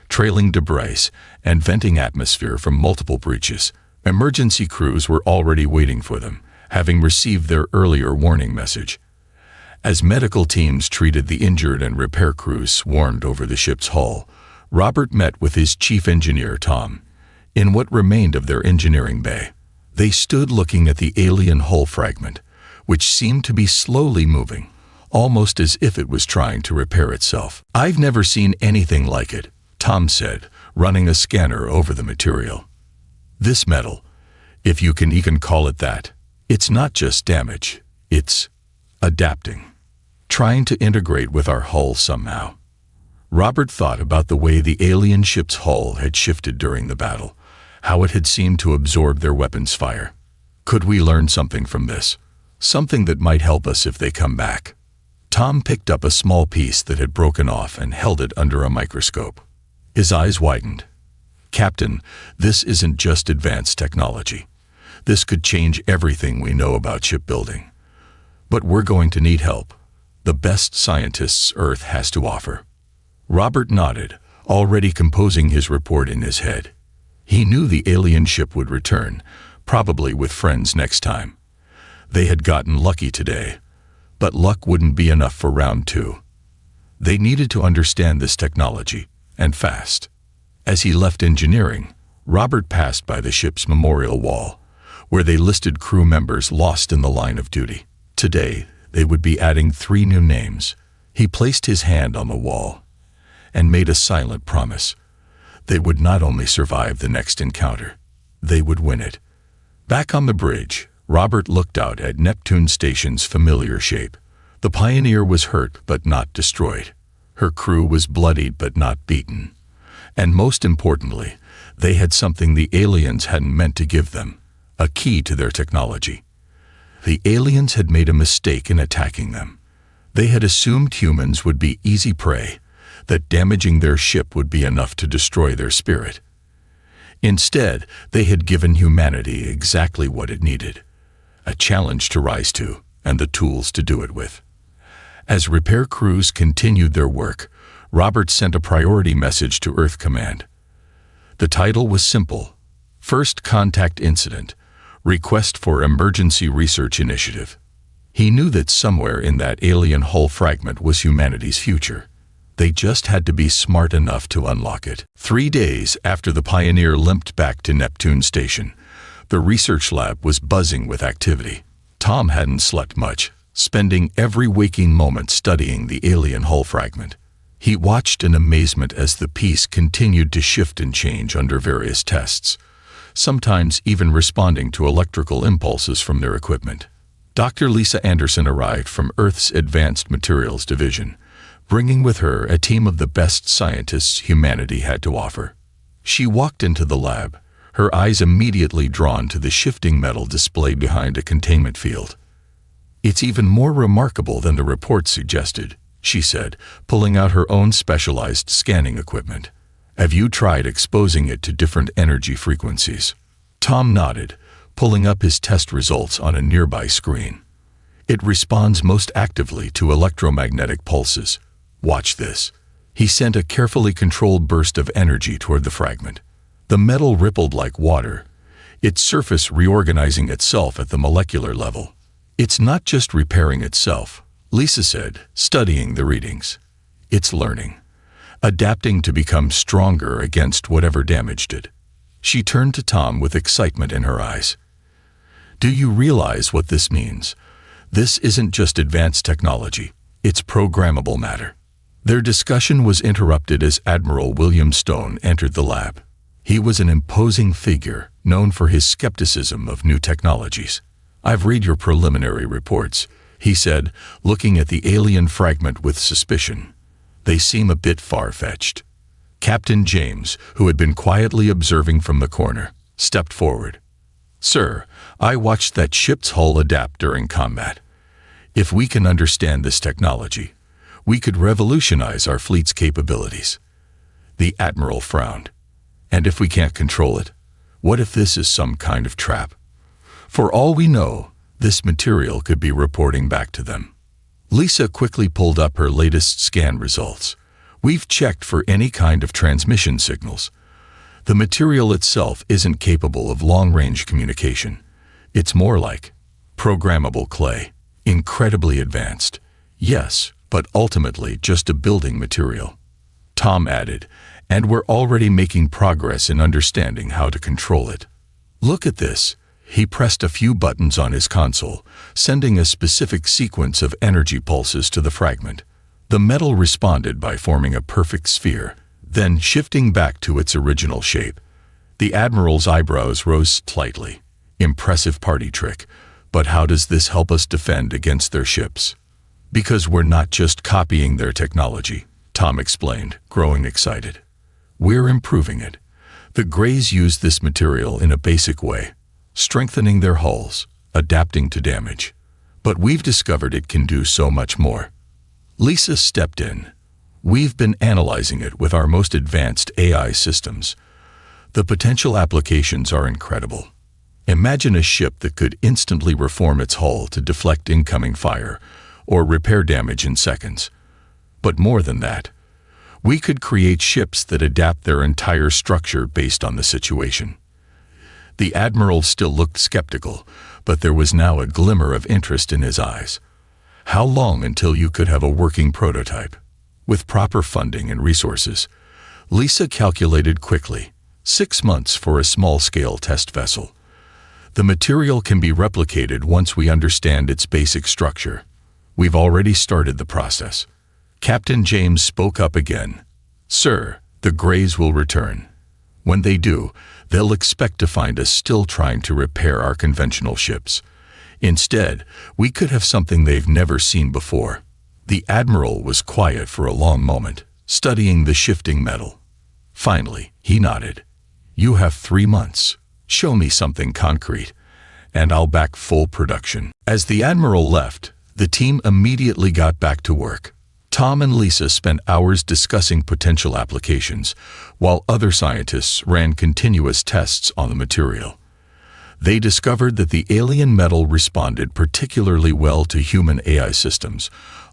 Trailing debris and venting atmosphere from multiple breaches, emergency crews were already waiting for them, having received their earlier warning message. As medical teams treated the injured and repair crews swarmed over the ship's hull, Robert met with his chief engineer, Tom, in what remained of their engineering bay. They stood looking at the alien hull fragment, which seemed to be slowly moving, almost as if it was trying to repair itself. "I've never seen anything like it," Tom said, running a scanner over the material. "This metal, if you can even call it that, it's not just damage, it's adapting, trying to integrate with our hull somehow." Robert thought about the way the alien ship's hull had shifted during the battle, how it had seemed to absorb their weapons' fire. "Could we learn something from this? Something that might help us if they come back?" Tom picked up a small piece that had broken off and held it under a microscope. His eyes widened. "Captain, this isn't just advanced technology. This could change everything we know about shipbuilding. But we're going to need help. The best scientists Earth has to offer." Robert nodded, already composing his report in his head. He knew the alien ship would return, probably with friends next time. They had gotten lucky today, but luck wouldn't be enough for round 2. They needed to understand this technology, and fast. As he left engineering, Robert passed by the ship's memorial wall, where they listed crew members lost in the line of duty. Today, they would be adding 3 new names. He placed his hand on the wall and made a silent promise. They would not only survive the next encounter, they would win it. Back on the bridge, Robert looked out at Neptune Station's familiar shape. The Pioneer was hurt but not destroyed. Her crew was bloodied but not beaten. And most importantly, they had something the aliens hadn't meant to give them, a key to their technology. The aliens had made a mistake in attacking them. They had assumed humans would be easy prey, that damaging their ship would be enough to destroy their spirit. Instead, they had given humanity exactly what it needed, a challenge to rise to and the tools to do it with. As repair crews continued their work, Robert sent a priority message to Earth Command. The title was simple: First Contact Incident, Request for Emergency Research Initiative. He knew that somewhere in that alien hull fragment was humanity's future. They just had to be smart enough to unlock it. 3 days after the Pioneer limped back to Neptune Station, the research lab was buzzing with activity. Tom hadn't slept much, spending every waking moment studying the alien hull fragment. He watched in amazement as the piece continued to shift and change under various tests, sometimes even responding to electrical impulses from their equipment. Dr. Lisa Anderson arrived from Earth's Advanced Materials Division, bringing with her a team of the best scientists humanity had to offer. She walked into the lab, her eyes immediately drawn to the shifting metal displayed behind a containment field. "It's even more remarkable than the report suggested," she said, pulling out her own specialized scanning equipment. "Have you tried exposing it to different energy frequencies?" Tom nodded, pulling up his test results on a nearby screen. "It responds most actively to electromagnetic pulses. Watch this." He sent a carefully controlled burst of energy toward the fragment. The metal rippled like water, its surface reorganizing itself at the molecular level. "It's not just repairing itself," Lisa said, studying the readings. "It's learning, adapting to become stronger against whatever damaged it." She turned to Tom with excitement in her eyes. "Do you realize what this means? This isn't just advanced technology, it's programmable matter." Their discussion was interrupted as Admiral William Stone entered the lab. He was an imposing figure, known for his skepticism of new technologies. "I've read your preliminary reports," he said, looking at the alien fragment with suspicion. "They seem a bit far-fetched." Captain James, who had been quietly observing from the corner, stepped forward. "Sir, I watched that ship's hull adapt during combat. If we can understand this technology, we could revolutionize our fleet's capabilities." The Admiral frowned. "And if we can't control it, what if this is some kind of trap? For all we know, this material could be reporting back to them." Lisa quickly pulled up her latest scan results. "We've checked for any kind of transmission signals. The material itself isn't capable of long-range communication. It's more like programmable clay, incredibly advanced. Yes, but ultimately just a building material." Tom added, "And we're already making progress in understanding how to control it. Look at this." He pressed a few buttons on his console, sending a specific sequence of energy pulses to the fragment. The metal responded by forming a perfect sphere, then shifting back to its original shape. The Admiral's eyebrows rose slightly. "Impressive party trick, but how does this help us defend against their ships?" "Because we're not just copying their technology," Tom explained, growing excited. "We're improving it. The Greys use this material in a basic way, strengthening their hulls, adapting to damage. But we've discovered it can do so much more." Lisa stepped in. "We've been analyzing it with our most advanced AI systems. The potential applications are incredible. Imagine a ship that could instantly reform its hull to deflect incoming fire or repair damage in seconds. But more than that, We could create ships that adapt their entire structure based on the situation. The Admiral still looked skeptical, but there was now a glimmer of interest in his eyes. How long until you could have a working prototype? With proper funding and resources, Lisa calculated quickly. 6 months for a small-scale test vessel. The material can be replicated once we understand its basic structure. We've already started the process. Captain James spoke up again. Sir, the Greys will return. When they do, they'll expect to find us still trying to repair our conventional ships. Instead, we could have something they've never seen before. The Admiral was quiet for a long moment, studying the shifting metal. Finally, he nodded. You have 3 months. Show me something concrete, and I'll back full production. As the Admiral left, the team immediately got back to work. Tom and Lisa spent hours discussing potential applications, while other scientists ran continuous tests on the material. They discovered that the alien metal responded particularly well to human AI systems,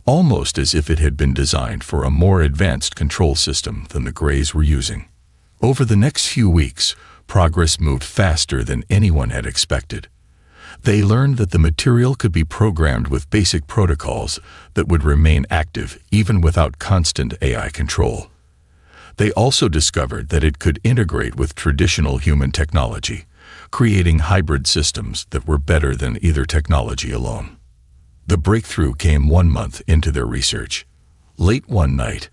almost as if it had been designed for a more advanced control system than the Greys were using. Over the next few weeks, progress moved faster than anyone had expected. They learned that the material could be programmed with basic protocols that would remain active even without constant AI control. They also discovered that it could integrate with traditional human technology, creating hybrid systems that were better than either technology alone. The breakthrough came 1 month into their research. Late one night,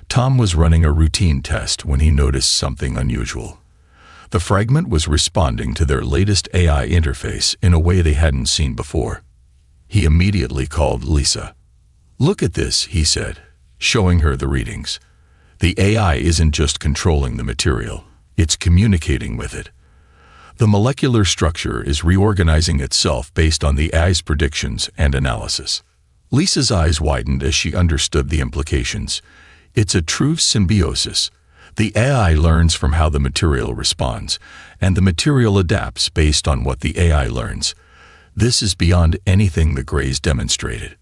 Tom was running a routine test when he noticed something unusual. The fragment was responding to their latest AI interface in a way they hadn't seen before. He immediately called Lisa. Look at this, he said, showing her the readings. The AI isn't just controlling the material, it's communicating with it. The molecular structure is reorganizing itself based on the AI's predictions and analysis. Lisa's eyes widened as she understood the implications. It's a true symbiosis. The AI learns from how the material responds, and the material adapts based on what the AI learns. This is beyond anything the Greys demonstrated.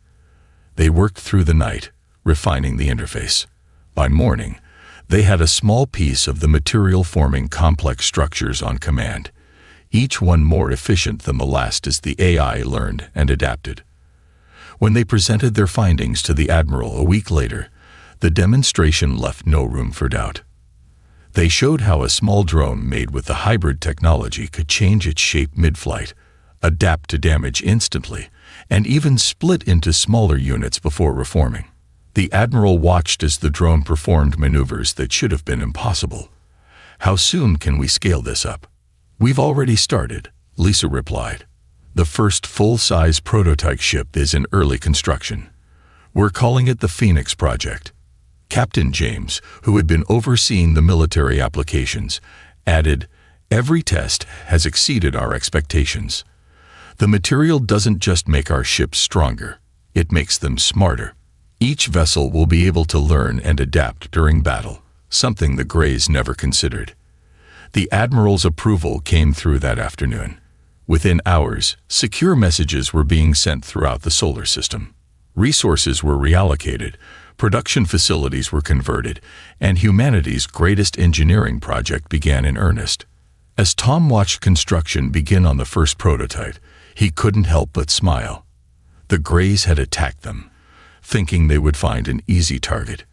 They worked through the night, refining the interface. By morning, they had a small piece of the material forming complex structures on command, each one more efficient than the last as the AI learned and adapted. When they presented their findings to the Admiral a week later, the demonstration left no room for doubt. They showed how a small drone made with the hybrid technology could change its shape mid-flight, adapt to damage instantly, and even split into smaller units before reforming. The Admiral watched as the drone performed maneuvers that should have been impossible. How soon can we scale this up? We've already started, Lisa replied. The first full-size prototype ship is in early construction. We're calling it the Phoenix Project. Captain James, who had been overseeing the military applications, added, Every test has exceeded our expectations. The material doesn't just make our ships stronger, it makes them smarter. Each vessel will be able to learn and adapt during battle, something the Greys never considered. The Admiral's approval came through that afternoon. Within hours, secure messages were being sent throughout the solar system. Resources were reallocated, production facilities were converted, and humanity's greatest engineering project began in earnest. As Tom watched construction begin on the first prototype, he couldn't help but smile. The Greys had attacked them, thinking they would find an easy target.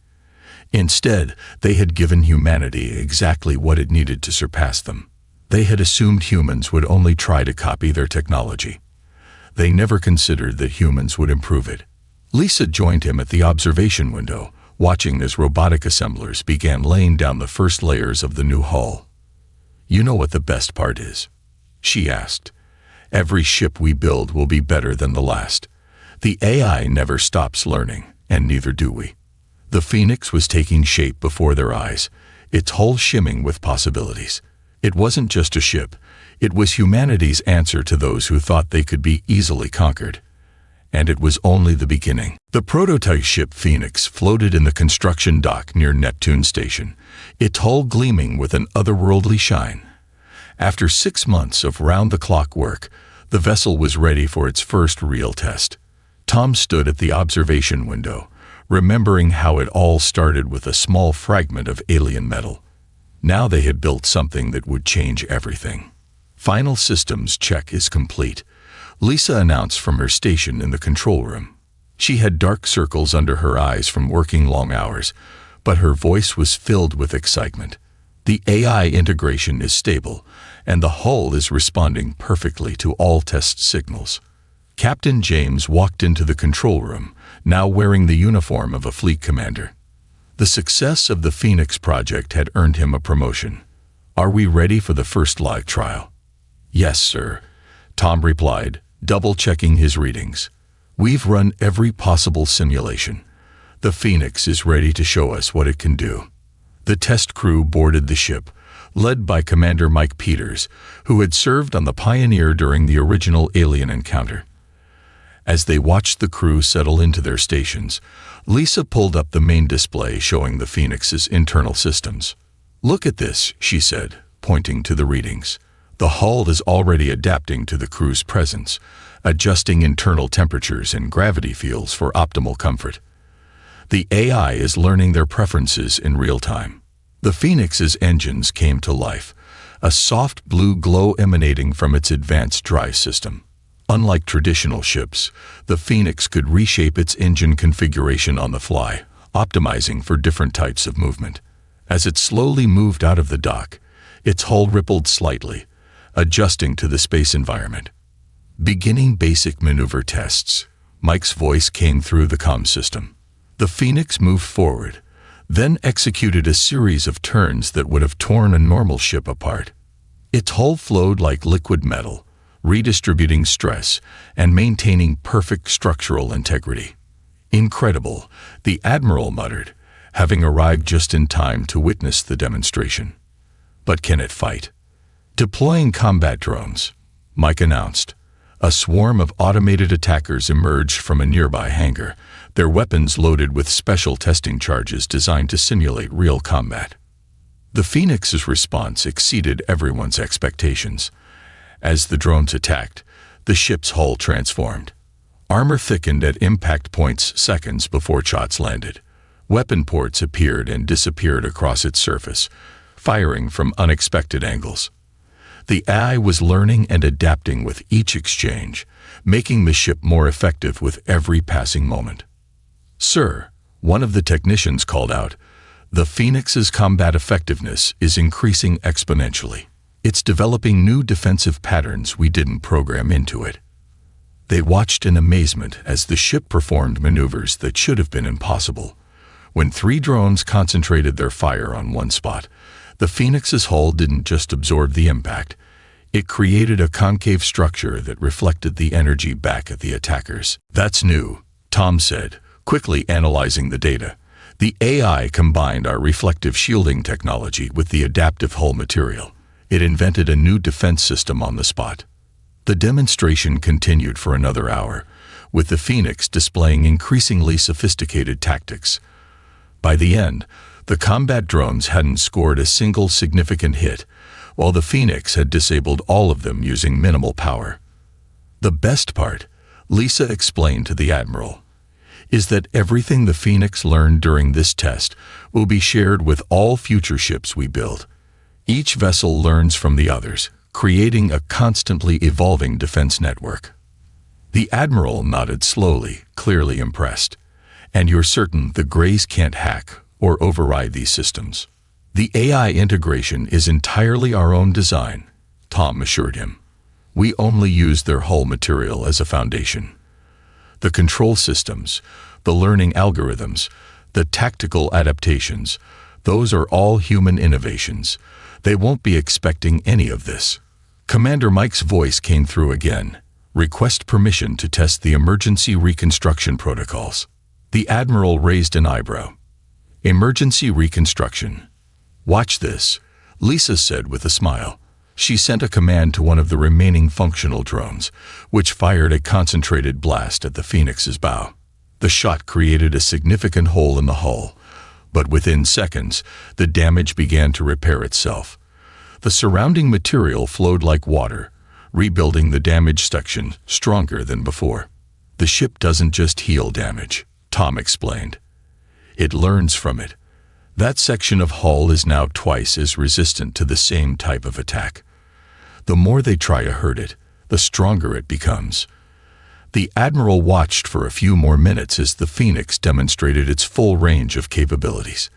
Instead, they had given humanity exactly what it needed to surpass them. They had assumed humans would only try to copy their technology. They never considered that humans would improve it. Lisa joined him at the observation window, watching as robotic assemblers began laying down the first layers of the new hull. You know what the best part is? She asked. Every ship we build will be better than the last. The AI never stops learning, and neither do we. The Phoenix was taking shape before their eyes, its hull shimming with possibilities. It wasn't just a ship, it was humanity's answer to those who thought they could be easily conquered. And it was only the beginning. The prototype ship Phoenix floated in the construction dock near Neptune Station, its hull gleaming with an otherworldly shine. After 6 months of round-the-clock work, the vessel was ready for its first real test. Tom stood at the observation window, remembering how it all started with a small fragment of alien metal. Now they had built something that would change everything. Final systems check is complete, Lisa announced from her station in the control room. She had dark circles under her eyes from working long hours, but her voice was filled with excitement. The AI integration is stable, and the hull is responding perfectly to all test signals. Captain James walked into the control room, now wearing the uniform of a fleet commander. The success of the Phoenix project had earned him a promotion. "Are we ready for the first live trial?" "Yes, sir," Tom replied, double-checking his readings. "We've run every possible simulation. The Phoenix is ready to show us what it can do." The test crew boarded the ship, led by Commander Mike Peters, who had served on the Pioneer during the original alien encounter. As they watched the crew settle into their stations, Lisa pulled up the main display showing the Phoenix's internal systems. "Look at this," she said, pointing to the readings. "The hull is already adapting to the crew's presence, adjusting internal temperatures and gravity fields for optimal comfort. The AI is learning their preferences in real time." The Phoenix's engines came to life, a soft blue glow emanating from its advanced drive system. Unlike traditional ships, the Phoenix could reshape its engine configuration on the fly, optimizing for different types of movement. As it slowly moved out of the dock, its hull rippled slightly, adjusting to the space environment. "Beginning basic maneuver tests," Mike's voice came through the comm system. The Phoenix moved forward, then executed a series of turns that would have torn a normal ship apart. Its hull flowed like liquid metal, redistributing stress and maintaining perfect structural integrity. "Incredible," the Admiral muttered, having arrived just in time to witness the demonstration. "But can it fight?" "Deploying combat drones," Mike announced. A swarm of automated attackers emerged from a nearby hangar, their weapons loaded with special testing charges designed to simulate real combat. The Phoenix's response exceeded everyone's expectations. As the drones attacked, the ship's hull transformed. Armor thickened at impact points seconds before shots landed. Weapon ports appeared and disappeared across its surface, firing from unexpected angles. The AI was learning and adapting with each exchange, making the ship more effective with every passing moment. "Sir," one of the technicians called out, "the Phoenix's combat effectiveness is increasing exponentially. It's developing new defensive patterns we didn't program into it." They watched in amazement as the ship performed maneuvers that should have been impossible. When 3 drones concentrated their fire on one spot, the Phoenix's hull didn't just absorb the impact. It created a concave structure that reflected the energy back at the attackers. "That's new," Tom said, quickly analyzing the data. "The AI combined our reflective shielding technology with the adaptive hull material. It invented a new defense system on the spot." The demonstration continued for another hour, with the Phoenix displaying increasingly sophisticated tactics. By the end, the combat drones hadn't scored a single significant hit, while the Phoenix had disabled all of them using minimal power. "The best part," Lisa explained to the Admiral, "is that everything the Phoenix learned during this test will be shared with all future ships we build. Each vessel learns from the others, creating a constantly evolving defense network." The Admiral nodded slowly, clearly impressed. "And you're certain the Greys can't hack or override these systems?" "The AI integration is entirely our own design," Tom assured him. "We only use their hull material as a foundation. The control systems, the learning algorithms, the tactical adaptations, those are all human innovations. They won't be expecting any of this." Commander Mike's voice came through again. "Request permission to test the emergency reconstruction protocols." The Admiral raised an eyebrow. "Emergency reconstruction. Watch this," Lisa said with a smile. She sent a command to one of the remaining functional drones, which fired a concentrated blast at the Phoenix's bow. The shot created a significant hole in the hull, but within seconds, the damage began to repair itself. The surrounding material flowed like water, rebuilding the damaged section stronger than before. "The ship doesn't just heal damage," Tom explained. It learns from it. That section of hull is now twice as resistant to the same type of attack. The more they try to hurt it, the stronger it becomes. The Admiral watched for a few more minutes as the Phoenix demonstrated its full range of capabilities.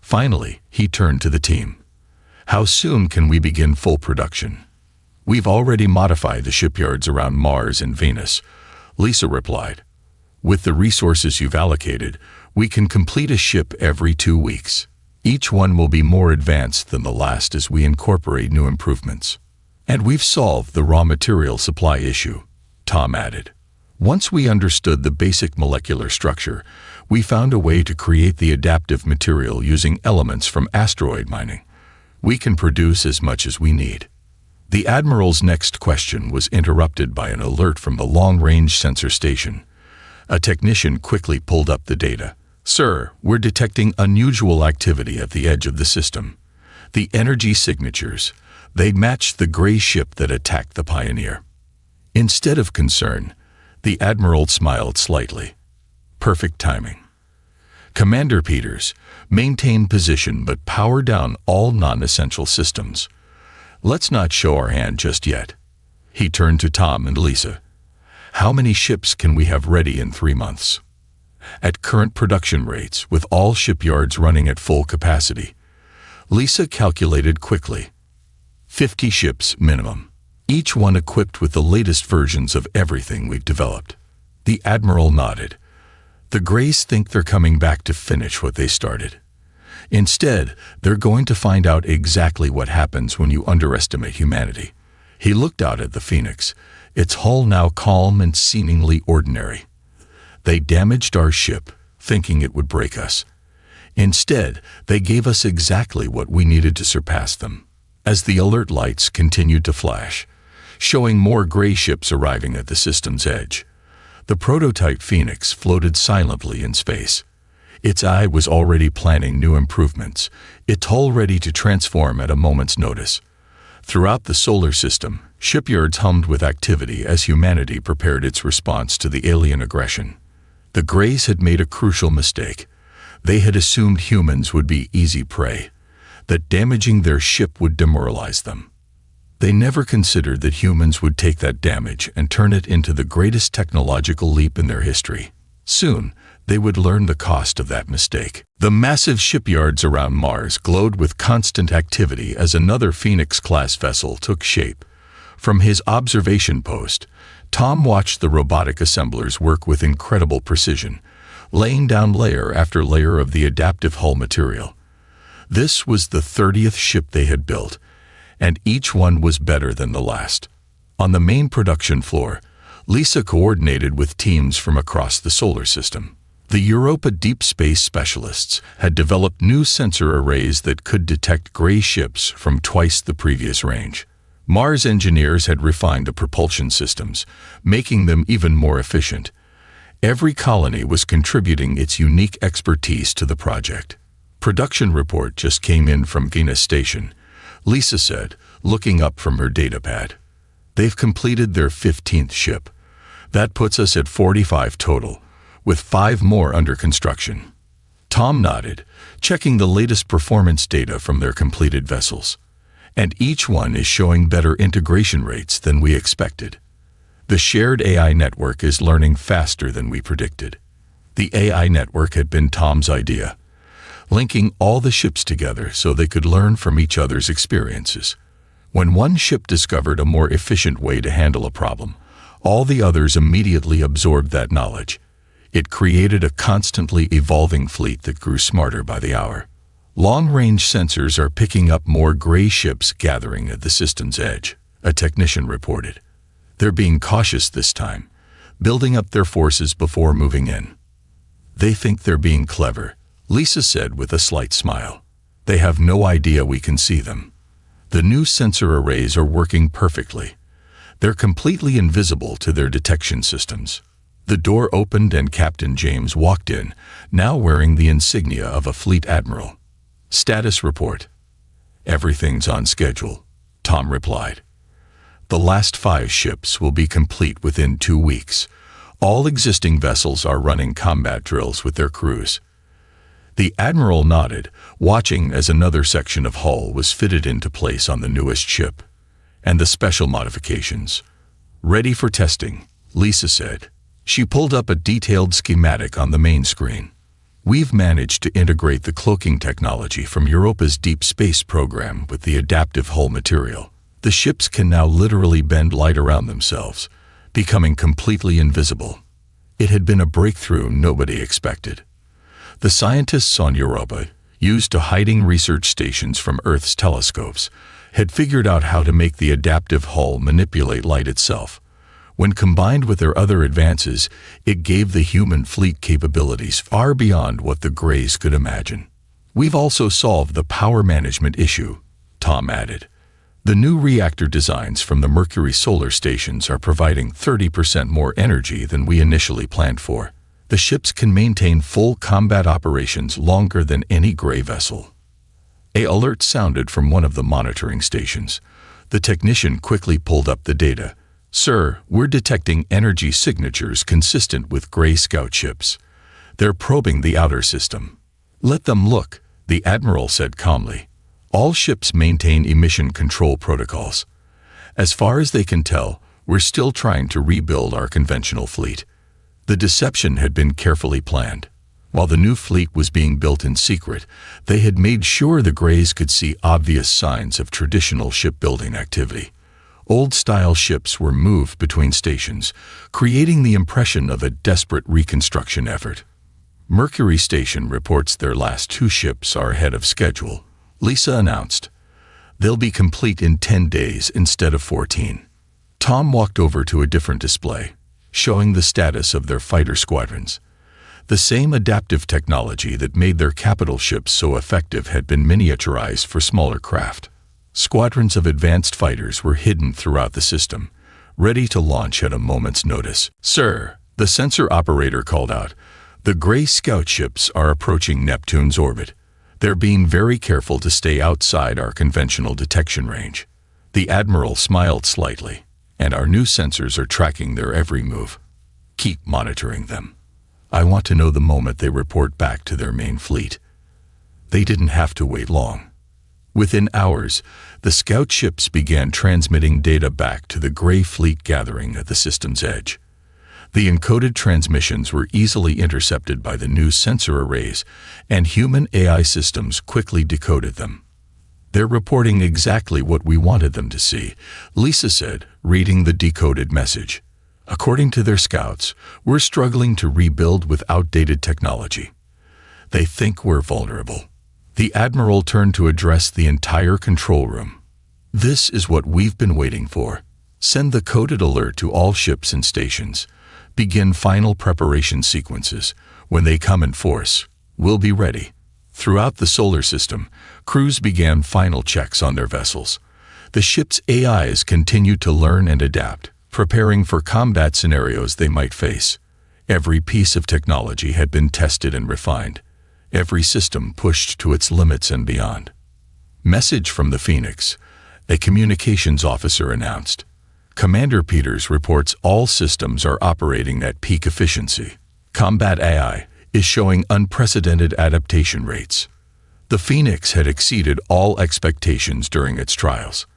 Finally, he turned to the team. "How soon can we begin full production?" "We've already modified the shipyards around Mars and Venus," Lisa replied. "With the resources you've allocated, we can complete a ship every 2 weeks. Each one will be more advanced than the last as we incorporate new improvements. And we've solved the raw material supply issue," Tom added. "Once we understood the basic molecular structure, we found a way to create the adaptive material using elements from asteroid mining. We can produce as much as we need." The Admiral's next question was interrupted by an alert from the long-range sensor station. A technician quickly pulled up the data. "Sir, we're detecting unusual activity at the edge of the system. The energy signatures, they match the gray ship that attacked the Pioneer." Instead of concern, the Admiral smiled slightly. "Perfect timing. Commander Peters, maintain position but power down all non-essential systems. Let's not show our hand just yet." He turned to Tom and Lisa. "How many ships can we have ready in 3 months?" "At current production rates, with all shipyards running at full capacity," Lisa calculated quickly. 50 ships minimum, each one equipped with the latest versions of everything we've developed." The Admiral nodded. "The Greys think they're coming back to finish what they started. Instead, they're going to find out exactly what happens when you underestimate humanity." He looked out at the Phoenix, its hull now calm and seemingly ordinary. "They damaged our ship, thinking it would break us. Instead, they gave us exactly what we needed to surpass them." As the alert lights continued to flash, showing more gray ships arriving at the system's edge, the prototype Phoenix floated silently in space. Its eye was already planning new improvements, its hull ready to transform at a moment's notice. Throughout the solar system, shipyards hummed with activity as humanity prepared its response to the alien aggression. The Greys had made a crucial mistake. They had assumed humans would be easy prey, that damaging their ship would demoralize them. They never considered that humans would take that damage and turn it into the greatest technological leap in their history. Soon, they would learn the cost of that mistake. The massive shipyards around Mars glowed with constant activity as another Phoenix-class vessel took shape. From his observation post, Tom watched the robotic assemblers work with incredible precision, laying down layer after layer of the adaptive hull material. This was the 30th ship they had built, and each one was better than the last. On the main production floor, Lisa coordinated with teams from across the solar system. The Europa Deep Space specialists had developed new sensor arrays that could detect gray ships from twice the previous range. Mars engineers had refined the propulsion systems, making them even more efficient. Every colony was contributing its unique expertise to the project. "Production report just came in from Venus Station," Lisa said, looking up from her datapad. "They've completed their 15th ship. That puts us at 45 total, with 5 more under construction." Tom nodded, checking the latest performance data from their completed vessels. "And each one is showing better integration rates than we expected. The shared AI network is learning faster than we predicted." The AI network had been Tom's idea, linking all the ships together so they could learn from each other's experiences. When one ship discovered a more efficient way to handle a problem, all the others immediately absorbed that knowledge. It created a constantly evolving fleet that grew smarter by the hour. Long-range sensors are picking up more gray ships gathering at the system's edge, a technician reported. "They're being cautious this time, building up their forces before moving in." "They think they're being clever," Lisa said with a slight smile. "They have no idea we can see them. The new sensor arrays are working perfectly. They're completely invisible to their detection systems." The door opened and Captain James walked in, now wearing the insignia of a fleet admiral. "Status report." "Everything's on schedule," Tom replied. "The last 5 ships will be complete within 2 weeks. All existing vessels are running combat drills with their crews." The admiral nodded, watching as another section of hull was fitted into place on the newest ship. And the special modifications. Ready for testing, Lisa said. She pulled up a detailed schematic on the main screen. We've managed to integrate the cloaking technology from Europa's deep space program with the adaptive hull material. The ships can now literally bend light around themselves, becoming completely invisible. It had been a breakthrough nobody expected. The scientists on Europa, used to hiding research stations from Earth's telescopes, had figured out how to make the adaptive hull manipulate light itself. When combined with their other advances, it gave the human fleet capabilities far beyond what the Greys could imagine. We've also solved the power management issue, Tom added. The new reactor designs from the Mercury solar stations are providing 30% more energy than we initially planned for. The ships can maintain full combat operations longer than any Grey vessel. An alert sounded from one of the monitoring stations. The technician quickly pulled up the data. Sir, we're detecting energy signatures consistent with Grey scout ships. They're probing the outer system. Let them look, the admiral said calmly. All ships maintain emission control protocols. As far as they can tell, we're still trying to rebuild our conventional fleet. The deception had been carefully planned. While the new fleet was being built in secret, they had made sure the Greys could see obvious signs of traditional shipbuilding activity. Old-style ships were moved between stations, creating the impression of a desperate reconstruction effort. Mercury Station reports their last 2 ships are ahead of schedule, Lisa announced. They'll be complete in 10 days instead of 14. Tom walked over to a different display, showing the status of their fighter squadrons. The same adaptive technology that made their capital ships so effective had been miniaturized for smaller craft. Squadrons of advanced fighters were hidden throughout the system, ready to launch at a moment's notice. Sir, the sensor operator called out, the Grey scout ships are approaching Neptune's orbit. They're being very careful to stay outside our conventional detection range. The admiral smiled slightly. And our new sensors are tracking their every move. Keep monitoring them. I want to know the moment they report back to their main fleet. They didn't have to wait long. Within hours, the scout ships began transmitting data back to the Grey fleet gathering at the system's edge. The encoded transmissions were easily intercepted by the new sensor arrays, and human AI systems quickly decoded them. They're reporting exactly what we wanted them to see, Lisa said, reading the decoded message. According to their scouts, we're struggling to rebuild with outdated technology. They think we're vulnerable. The admiral turned to address the entire control room. This is what we've been waiting for. Send the coded alert to all ships and stations. Begin final preparation sequences. When they come in force, we'll be ready. Throughout the solar system, crews began final checks on their vessels. The ship's AIs continued to learn and adapt, preparing for combat scenarios they might face. Every piece of technology had been tested and refined. Every system pushed to its limits and beyond. Message from the Phoenix, a communications officer announced. Commander Peters reports all systems are operating at peak efficiency. Combat AI is showing unprecedented adaptation rates. The Phoenix had exceeded all expectations during its trials.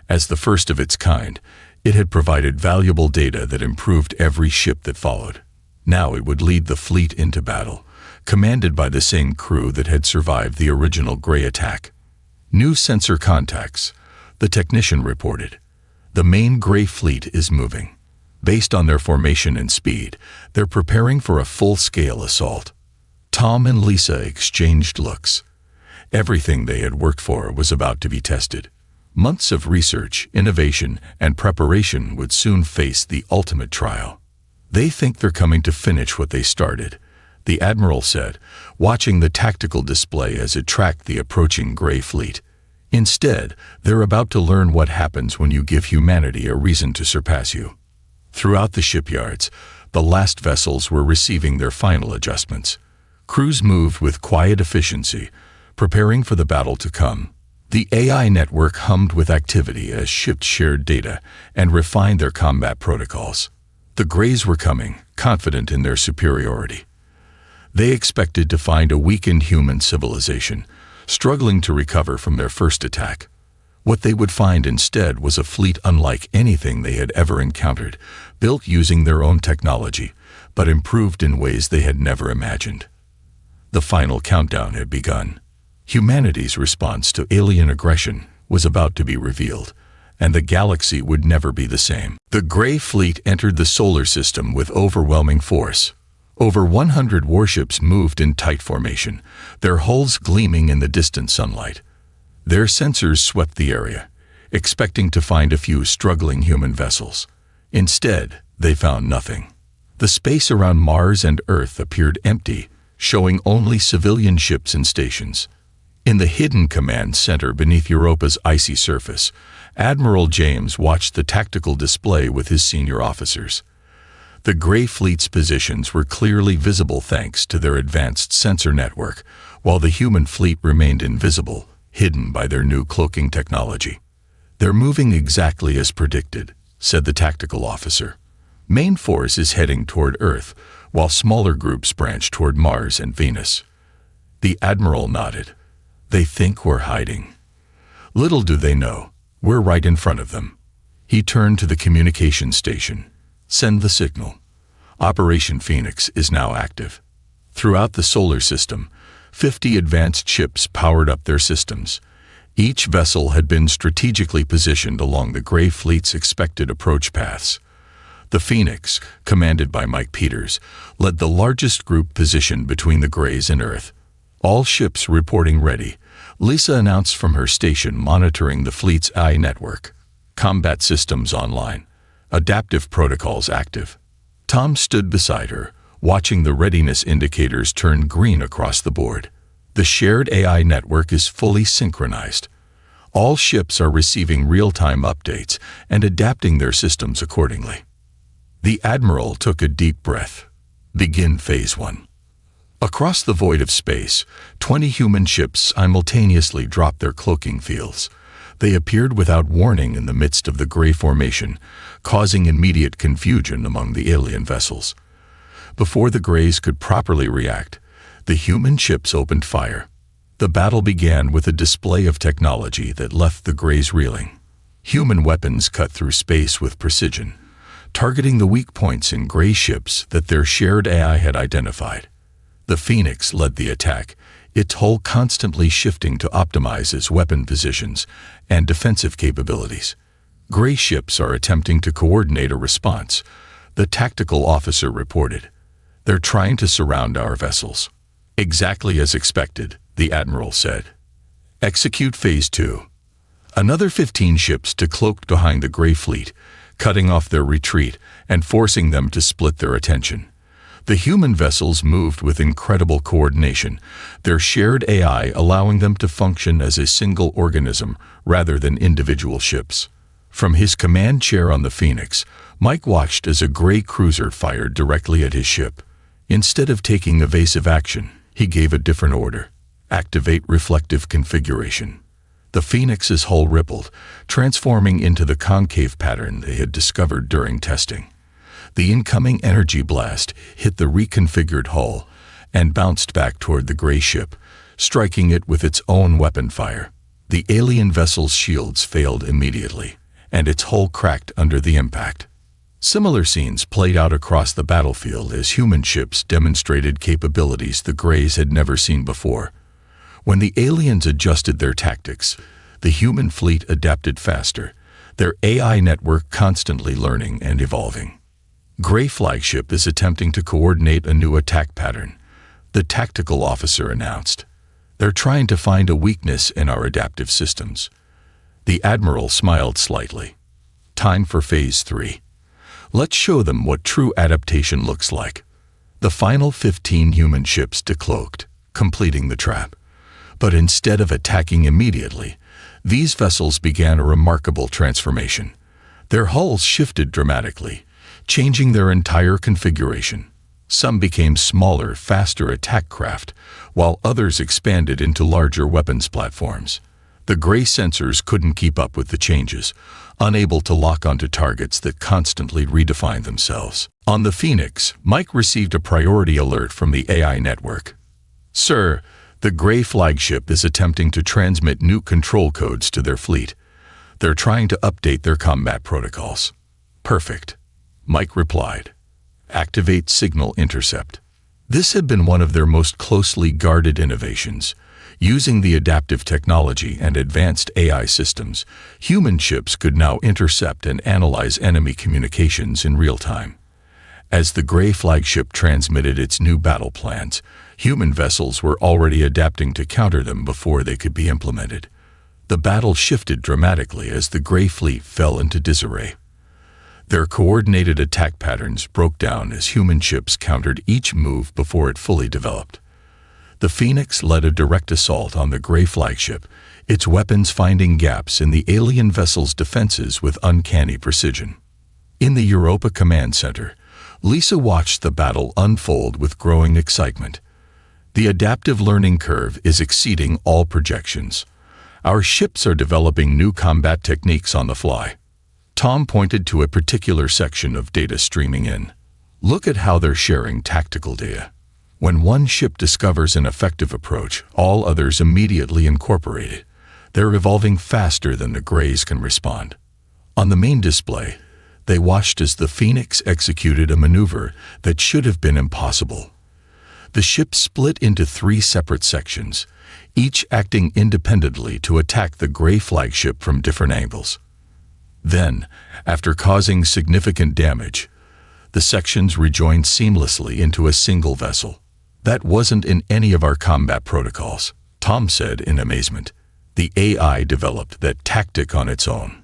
As the first of its kind, it had provided valuable data that improved every ship that followed. Now it would lead the fleet into battle, commanded by the same crew that had survived the original Grey attack. New sensor contacts, the technician reported. The main Grey fleet is moving. Based on their formation and speed, they're preparing for a full-scale assault. Tom and Lisa exchanged looks. Everything they had worked for was about to be tested. Months of research, innovation, and preparation would soon face the ultimate trial. They think they're coming to finish what they started, the admiral said, watching the tactical display as it tracked the approaching Grey fleet. Instead, they're about to learn what happens when you give humanity a reason to surpass you. Throughout the shipyards, the last vessels were receiving their final adjustments. Crews moved with quiet efficiency, preparing for the battle to come. The AI network hummed with activity as ships shared data and refined their combat protocols. The Greys were coming, confident in their superiority. They expected to find a weakened human civilization, struggling to recover from their first attack. What they would find instead was a fleet unlike anything they had ever encountered, built using their own technology, but improved in ways they had never imagined. The final countdown had begun. Humanity's response to alien aggression was about to be revealed, and the galaxy would never be the same. The Grey Fleet entered the solar system with overwhelming force. Over 100 warships moved in tight formation, their hulls gleaming in the distant sunlight. Their sensors swept the area, expecting to find a few struggling human vessels. Instead, they found nothing. The space around Mars and Earth appeared empty, showing only civilian ships and stations. In the hidden command center beneath Europa's icy surface, Admiral James watched the tactical display with his senior officers. The Grey Fleet's positions were clearly visible thanks to their advanced sensor network, while the human fleet remained invisible, hidden by their new cloaking technology. "They're moving exactly as predicted," said the tactical officer. "Main force is heading toward Earth, while smaller groups branch toward Mars and Venus." The Admiral nodded. "They think we're hiding. Little do they know, we're right in front of them." He turned to the communication station. "Send the signal. Operation Phoenix is now active." Throughout the solar system, 50 advanced ships powered up their systems. Each vessel had been strategically positioned along the Grey Fleet's expected approach paths. The Phoenix, commanded by Mike Peters, led the largest group positioned between the Greys and Earth. "All ships reporting ready," Lisa announced from her station monitoring the fleet's AI network. "Combat systems online. Adaptive protocols active." Tom stood beside her, watching the readiness indicators turn green across the board. The shared AI network is fully synchronized. All ships are receiving real-time updates and adapting their systems accordingly. The Admiral took a deep breath. Begin Phase 1. Across the void of space, 20 human ships simultaneously dropped their cloaking fields. They appeared without warning in the midst of the Grey formation, causing immediate confusion among the alien vessels. Before the Greys could properly react, the human ships opened fire. The battle began with a display of technology that left the Greys reeling. Human weapons cut through space with precision, targeting the weak points in Grey ships that their shared AI had identified. The Phoenix led the attack, its hull constantly shifting to optimize its weapon positions and defensive capabilities. Grey ships are attempting to coordinate a response, the tactical officer reported. "They're trying to surround our vessels." "Exactly as expected," the Admiral said. "Execute Phase 2. Another 15 ships decloaked behind the Grey Fleet, cutting off their retreat and forcing them to split their attention. The human vessels moved with incredible coordination, their shared AI allowing them to function as a single organism rather than individual ships. From his command chair on the Phoenix, Mike watched as a Grey cruiser fired directly at his ship. Instead of taking evasive action, he gave a different order: activate reflective configuration. The Phoenix's hull rippled, transforming into the concave pattern they had discovered during testing. The incoming energy blast hit the reconfigured hull and bounced back toward the Grey ship, striking it with its own weapon fire. The alien vessel's shields failed immediately, and its hull cracked under the impact. Similar scenes played out across the battlefield as human ships demonstrated capabilities the Greys had never seen before. When the aliens adjusted their tactics, the human fleet adapted faster, their AI network constantly learning and evolving. Grey flagship is attempting to coordinate a new attack pattern, the tactical officer announced. "They're trying to find a weakness in our adaptive systems." The Admiral smiled slightly. "Time for Phase 3. Let's show them what true adaptation looks like." The final 15 human ships decloaked, completing the trap. But instead of attacking immediately, these vessels began a remarkable transformation. Their hulls shifted dramatically, changing their entire configuration. Some became smaller, faster attack craft, while others expanded into larger weapons platforms. The Grey sensors couldn't keep up with the changes, unable to lock onto targets that constantly redefined themselves. On the Phoenix, Mike received a priority alert from the AI network. "Sir, the Gray flagship is attempting to transmit new control codes to their fleet. They're trying to update their combat protocols." "Perfect," Mike replied. "Activate signal intercept." This had been one of their most closely guarded innovations. Using the adaptive technology and advanced AI systems, human ships could now intercept and analyze enemy communications in real time. As the Gray flagship transmitted its new battle plans, human vessels were already adapting to counter them before they could be implemented. The battle shifted dramatically as the Gray fleet fell into disarray. Their coordinated attack patterns broke down as human ships countered each move before it fully developed. The Phoenix led a direct assault on the Gray flagship, its weapons finding gaps in the alien vessel's defenses with uncanny precision. In the Europa Command Center, Lisa watched the battle unfold with growing excitement. The adaptive learning curve is exceeding all projections. Our ships are developing new combat techniques on the fly. Tom pointed to a particular section of data streaming in. "Look at how they're sharing tactical data. When one ship discovers an effective approach, all others immediately incorporate it. They're evolving faster than the Grays can respond." On the main display, they watched as the Phoenix executed a maneuver that should have been impossible. The ship split into 3 separate sections, each acting independently to attack the Gray flagship from different angles. Then, after causing significant damage, the sections rejoined seamlessly into a single vessel. "That wasn't in any of our combat protocols," Tom said in amazement. "The AI developed that tactic on its own."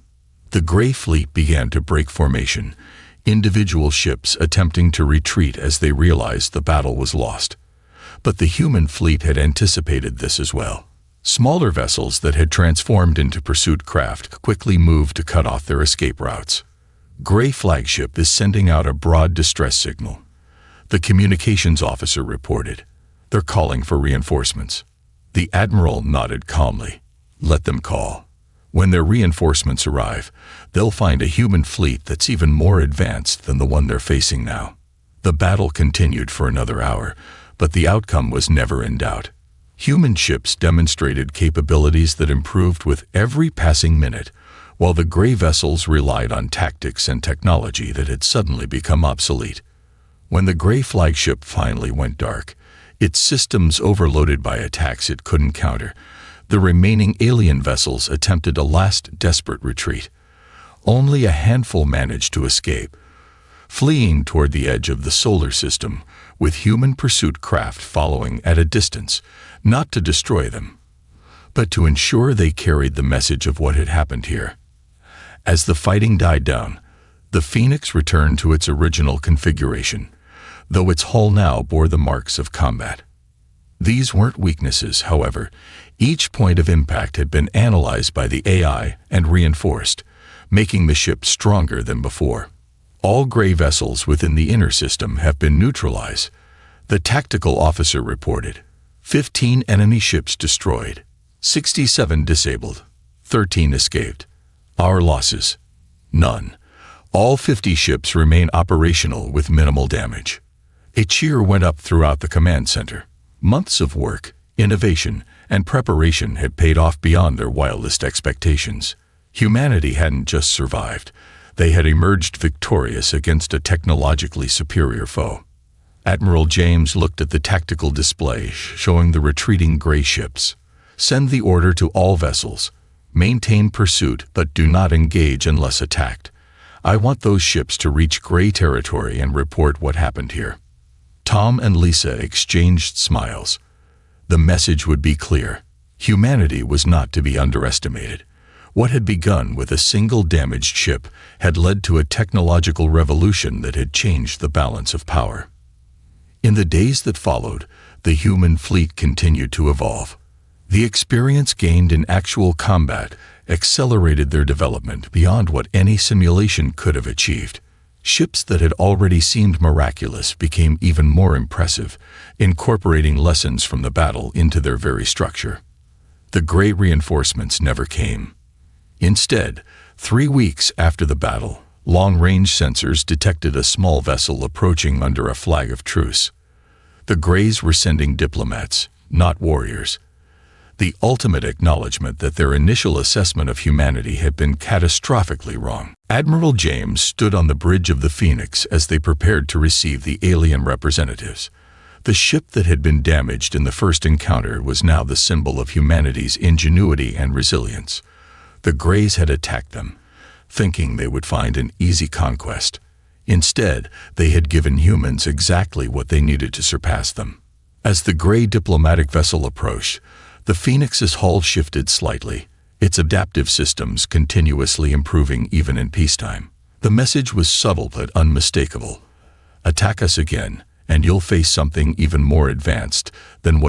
The Gray fleet began to break formation, individual ships attempting to retreat as they realized the battle was lost. But the human fleet had anticipated this as well. Smaller vessels that had transformed into pursuit craft quickly moved to cut off their escape routes. Gray flagship is sending out a broad distress signal. The communications officer reported. "They're calling for reinforcements." The admiral nodded calmly. "Let them call. When their reinforcements arrive, they'll find a human fleet that's even more advanced than the one they're facing now." The battle continued for another hour, but the outcome was never in doubt. Human ships demonstrated capabilities that improved with every passing minute, while the Gray vessels relied on tactics and technology that had suddenly become obsolete. When the Gray flagship finally went dark, its systems overloaded by attacks it couldn't counter, the remaining alien vessels attempted a last desperate retreat. Only a handful managed to escape, fleeing toward the edge of the solar system, with human pursuit craft following at a distance, not to destroy them, but to ensure they carried the message of what had happened here. As the fighting died down, the Phoenix returned to its original configuration, though its hull now bore the marks of combat. These weren't weaknesses, however. Each point of impact had been analyzed by the AI and reinforced, making the ship stronger than before. All Gray vessels within the inner system have been neutralized, the tactical officer reported. 15 enemy ships destroyed, 67 disabled, 13 escaped. Our losses? None. All 50 ships remain operational with minimal damage. A cheer went up throughout the command center. Months of work, innovation, and preparation had paid off beyond their wildest expectations. Humanity hadn't just survived. They had emerged victorious against a technologically superior foe. Admiral James looked at the tactical display showing the retreating Gray ships. "Send the order to all vessels. Maintain pursuit, but do not engage unless attacked. I want those ships to reach Gray territory and report what happened here." Tom and Lisa exchanged smiles. The message would be clear. Humanity was not to be underestimated. What had begun with a single damaged ship had led to a technological revolution that had changed the balance of power. In the days that followed, the human fleet continued to evolve. The experience gained in actual combat accelerated their development beyond what any simulation could have achieved. Ships that had already seemed miraculous became even more impressive, incorporating lessons from the battle into their very structure. The Gray reinforcements never came. Instead, 3 weeks after the battle, Long-range sensors detected a small vessel approaching under a flag of truce. The Greys were sending diplomats, not warriors. The ultimate acknowledgement that their initial assessment of humanity had been catastrophically wrong. Admiral James stood on the bridge of the Phoenix as they prepared to receive the alien representatives. The ship that had been damaged in the first encounter was now the symbol of humanity's ingenuity and resilience. The Greys had attacked them, thinking they would find an easy conquest. Instead, they had given humans exactly what they needed to surpass them. As the Grey diplomatic vessel approached, the Phoenix's hull shifted slightly, its adaptive systems continuously improving even in peacetime. The message was subtle but unmistakable. Attack us again, and you'll face something even more advanced than what